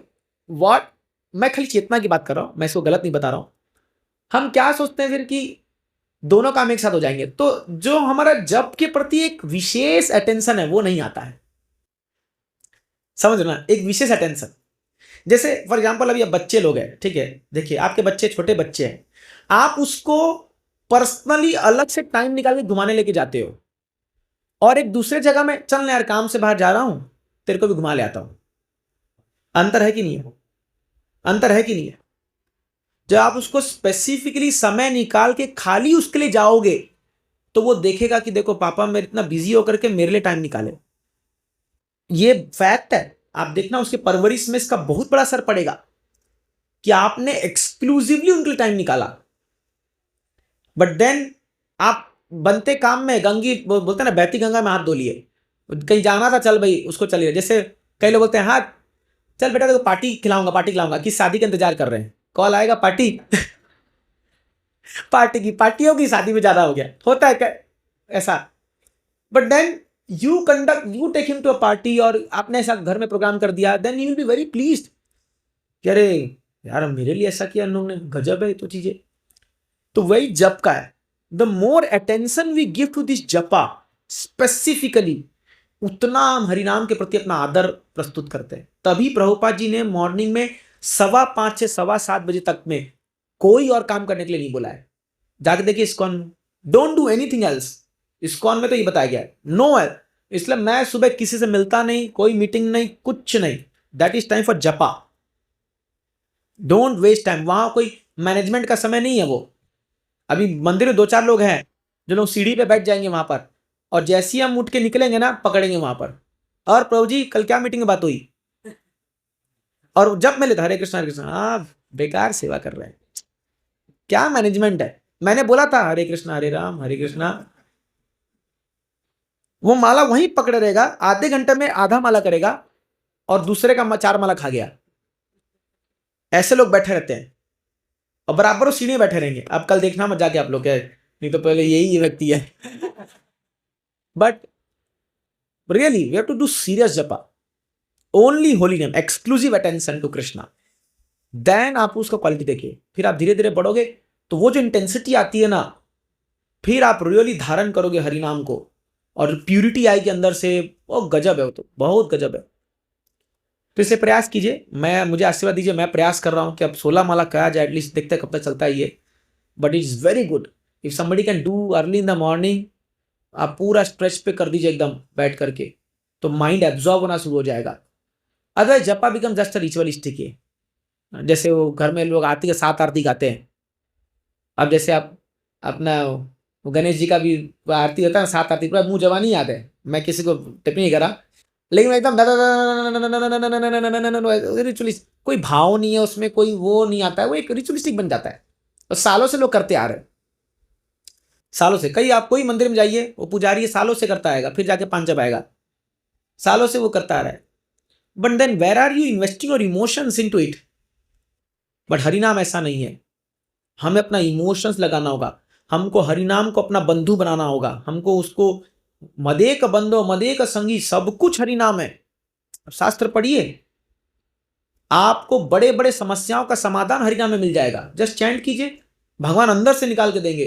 व्हाट, मैं खाली चेतना की बात कर रहा हूं, मैं इसको गलत नहीं बता रहा हूं। हम क्या सोचते हैं फिर कि दोनों काम एक साथ हो जाएंगे, तो जो हमारा जप के प्रति एक विशेष अटेंशन है वो नहीं आता है। समझ रहे ना, एक विशेष अटेंशन। जैसे फॉर एग्जांपल अभी अब बच्चे लोग हैं, ठीक है, देखिए आपके बच्चे छोटे बच्चे हैं, आप उसको पर्सनली अलग से टाइम निकाल के घुमाने लेके जाते हो, और एक दूसरे जगह में चल ना यार काम से बाहर जा रहा हूं, तेरे को भी घुमा ले आता हूं। अंतर है कि नहीं है? अंतर है कि नहीं है? जब आप उसको स्पेसिफिकली समय निकाल के खाली उसके लिए जाओगे तो वो देखेगा कि देखो पापा मेरे इतना बिजी होकर के मेरे लिए टाइम निकाले। ये फैक्ट है। आप देखना उसके परवरिश में इसका बहुत बड़ा असर पड़ेगा कि आपने एक्सक्लूसिवली उनके लिए टाइम निकाला। बट देन आप बनते काम में गंगी बोलते हैं ना, बहती गंगा में हाथ धो लिए। कहीं जाना था, चल भाई उसको चलिए। जैसे कई लोग बोलते हैं हाँ चल बेटा देखो पार्टी खिलाऊंगा, पार्टी खिलाऊंगा, किस शादी का इंतजार कर रहे हैं, कॉल आएगा पार्टी पार्टी की पार्टी होगी, शादी में ज्यादा हो गया, होता है क्या ऐसा? But then you take him to a party और आपने ऐसा घर में प्रोग्राम कर दिया, then you will be very pleased कि अरे यार मेरे लिए ऐसा किया इन लोगों ने, गजब है तो चीजें। तो वही जप का है। The more attention we give to this japa specifically, उतना हम हरिनाम के प्रति अपना आदर प्रस्तुत करते हैं। तभी प्रभुपाद जी ने मॉर्निंग में 5:15 से 7:15 बजे तक में कोई और काम करने के लिए नहीं बोला है। जाके देखिए इस्कॉन में, don't do anything else. ISKCON में तो ये बताया गया है नो है। इसलिए मैं सुबह किसी से मिलता नहीं, कोई मीटिंग नहीं, कुछ नहीं। That is time for japa. Don't waste time. वहां कोई मैनेजमेंट का समय नहीं है। वो अभी मंदिर में 2-4 लोग हैं जो लोग सीढ़ी पे बैठ जाएंगे वहां पर, और जैसे ही हम उठ के निकलेंगे ना पकड़ेंगे वहां पर, और प्रभु जी कल क्या मीटिंग में बात हुई, और जब मैं लेता हरे कृष्ण हाँ बेकार सेवा कर रहे हैं, क्या मैनेजमेंट है। मैंने बोला था हरे कृष्णा हरे राम हरे कृष्णा। वो माला वहीं पकड़े रहेगा, आधे घंटे में आधा माला करेगा और दूसरे का 4 माला खा गया। ऐसे लोग बैठे रहते हैं और बराबर वो सीढ़ी बैठे रहेंगे। अब कल देखना मत जाके आप लोग, क्या नहीं तो पहले यही व्यक्ति है but really we have to do serious japa, only holy name, exclusive attention to Krishna. Then आप उसका क्वालिटी देखिए, फिर आप धीरे धीरे बढ़ोगे तो वो जो इंटेंसिटी आती है ना, फिर आप रियली धारण करोगे हरिनाम को और प्यूरिटी आएगी अंदर से। वो गजब है, वो तो बहुत गजब है। तो इसे प्रयास कीजिए, मुझे आशीर्वाद दीजिए। मैं प्रयास कर रहा हूं कि अब 16 माला कहा जाए एटलीस्ट, देखते हैं कब तक चलता है ये। But it is very good if somebody can do early in the morning. आप पूरा स्ट्रेच पे कर दीजिए एकदम बैठ करके, तो माइंड एब्जॉर्ब होना शुरू हो जाएगा। अदरवाइज जपा बिकम जस्ट अ रिचुअलिस्टिक है। जैसे वो घर में लोग आरती के 7 आरती गाते हैं। अब जैसे आप अपना गणेश जी का भी आरती होता है 7 आरती, पूरा मुंह जबानी याद है, मैं किसी को टिप्पणी नहीं करा, लेकिन एकदम रिचुअलिस्ट, कोई भाव नहीं है उसमें, कोई वो नहीं आता है, वो एक रिचुअलिस्टिक बन जाता है। और सालों से लोग करते आ रहे हैं, सालों से। कई आप कोई मंदिर में जाइए, वो पुजारी सालों से करता आएगा, फिर जाके 5 जब आएगा, सालों से वो करता आ रहा है। But then where are you investing your emotions into it? बट हरिनाम ऐसा नहीं है। हमें अपना इमोशंस लगाना होगा, हमको हरिनाम को अपना बंधु बनाना होगा, हमको उसको मदेक बंधो मदेक संगी, सब कुछ हरिनाम है। शास्त्र पढ़िए, आपको बड़े बड़े समस्याओं का समाधान हरिनाम में मिल जाएगा। जस्ट चैंट कीजिए, भगवान अंदर से निकाल के देंगे।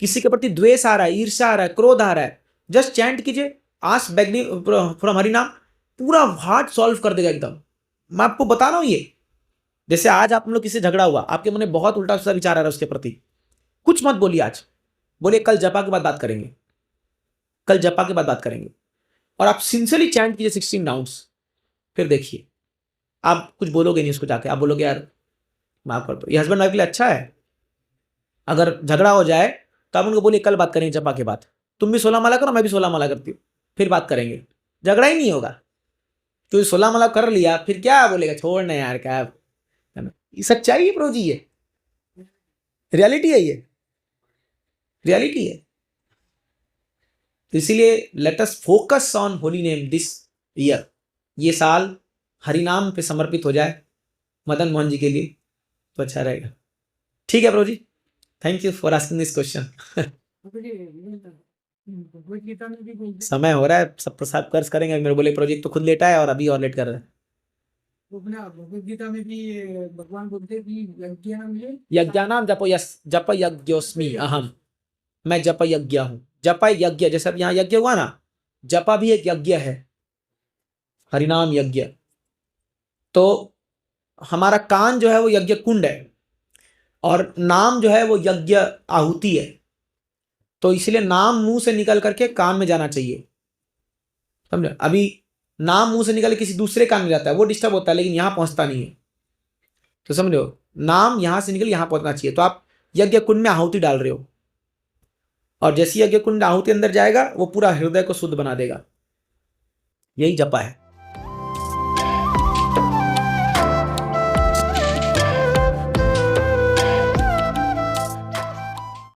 किसी के प्रति द्वेष आ रहा है, ईर्ष्या आ रहा है, क्रोध आ रहा है, जस्ट चैंट कीजिए, आस्क बेगनिंग फ्रॉम हरिनाम, पूरा हार्ट सॉल्व कर देगा एकदम। मैं आपको बता रहा हूं ये, जैसे आज आप लोग किसी से झगड़ा हुआ, आपके मन में बहुत उल्टा सा विचार आ रहा है उसके प्रति, कुछ मत बोलिए आज, बोलिए कल जपा के बाद बात करेंगे, कल जपा के बाद बात करेंगे। और आप सिंसियरली चैंट कीजिए 16 राउंड्स, फिर देखिए आप कुछ बोलोगे नहीं उसको जाके, आप बोलोगे यार माफ कर दो। ये हस्बैंड वाइफ के लिए अच्छा है। अगर झगड़ा हो जाए तो आप उनको बोलिए कल बात करेंगे जपा के बाद, तुम भी 16 माला करो, मैं भी 16 माला करती हूँ, फिर बात करेंगे, झगड़ा ही नहीं होगा। क्योंकि 16 माला कर लिया फिर क्या बोलेगा, छोड़ना यार क्या है ना। ये सच्चाई है प्रभु जी, ये रियलिटी है, ये रियलिटी है। तो इसीलिए let us focus on holy name this year. ये साल हरिनाम पे समर्पित हो जाए मदन मोहन जी के लिए तो अच्छा रहेगा। ठीक है प्रभु जी, thank you for asking this question. समय हो रहा है, सब प्रसाद कर्ज करेंगे। मेरे बोले प्रोजेक्ट तो खुद लेटा है और अभी और लेट कर रहा है। भगवद गीता में भी भगवान बोलते हैं कि यज्ञानाम जप यज्ञोस्मि अहम, मैं जप यज्ञ हूं। जप यज्ञ, जैसे अब यहाँ यज्ञ हुआ ना, जपा भी एक यज्ञ है, हरिनाम यज्ञ। तो हमारा कान जो है वो यज्ञ कुंड है, और नाम जो है वो यज्ञ आहुति है। तो इसलिए नाम मुंह से निकल करके कान में जाना चाहिए, समझे। अभी नाम मुंह से निकल किसी दूसरे कान में जाता है, वो डिस्टर्ब होता है, लेकिन यहाँ पहुंचता नहीं है। तो समझो, नाम यहाँ से निकल यहाँ पहुंचना चाहिए। तो आप यज्ञ कुंड में आहुति डाल रहे हो, और जैसे यज्ञ कुंड आहुति अंदर जाएगा वो पूरा हृदय को शुद्ध बना देगा। यही जपा है।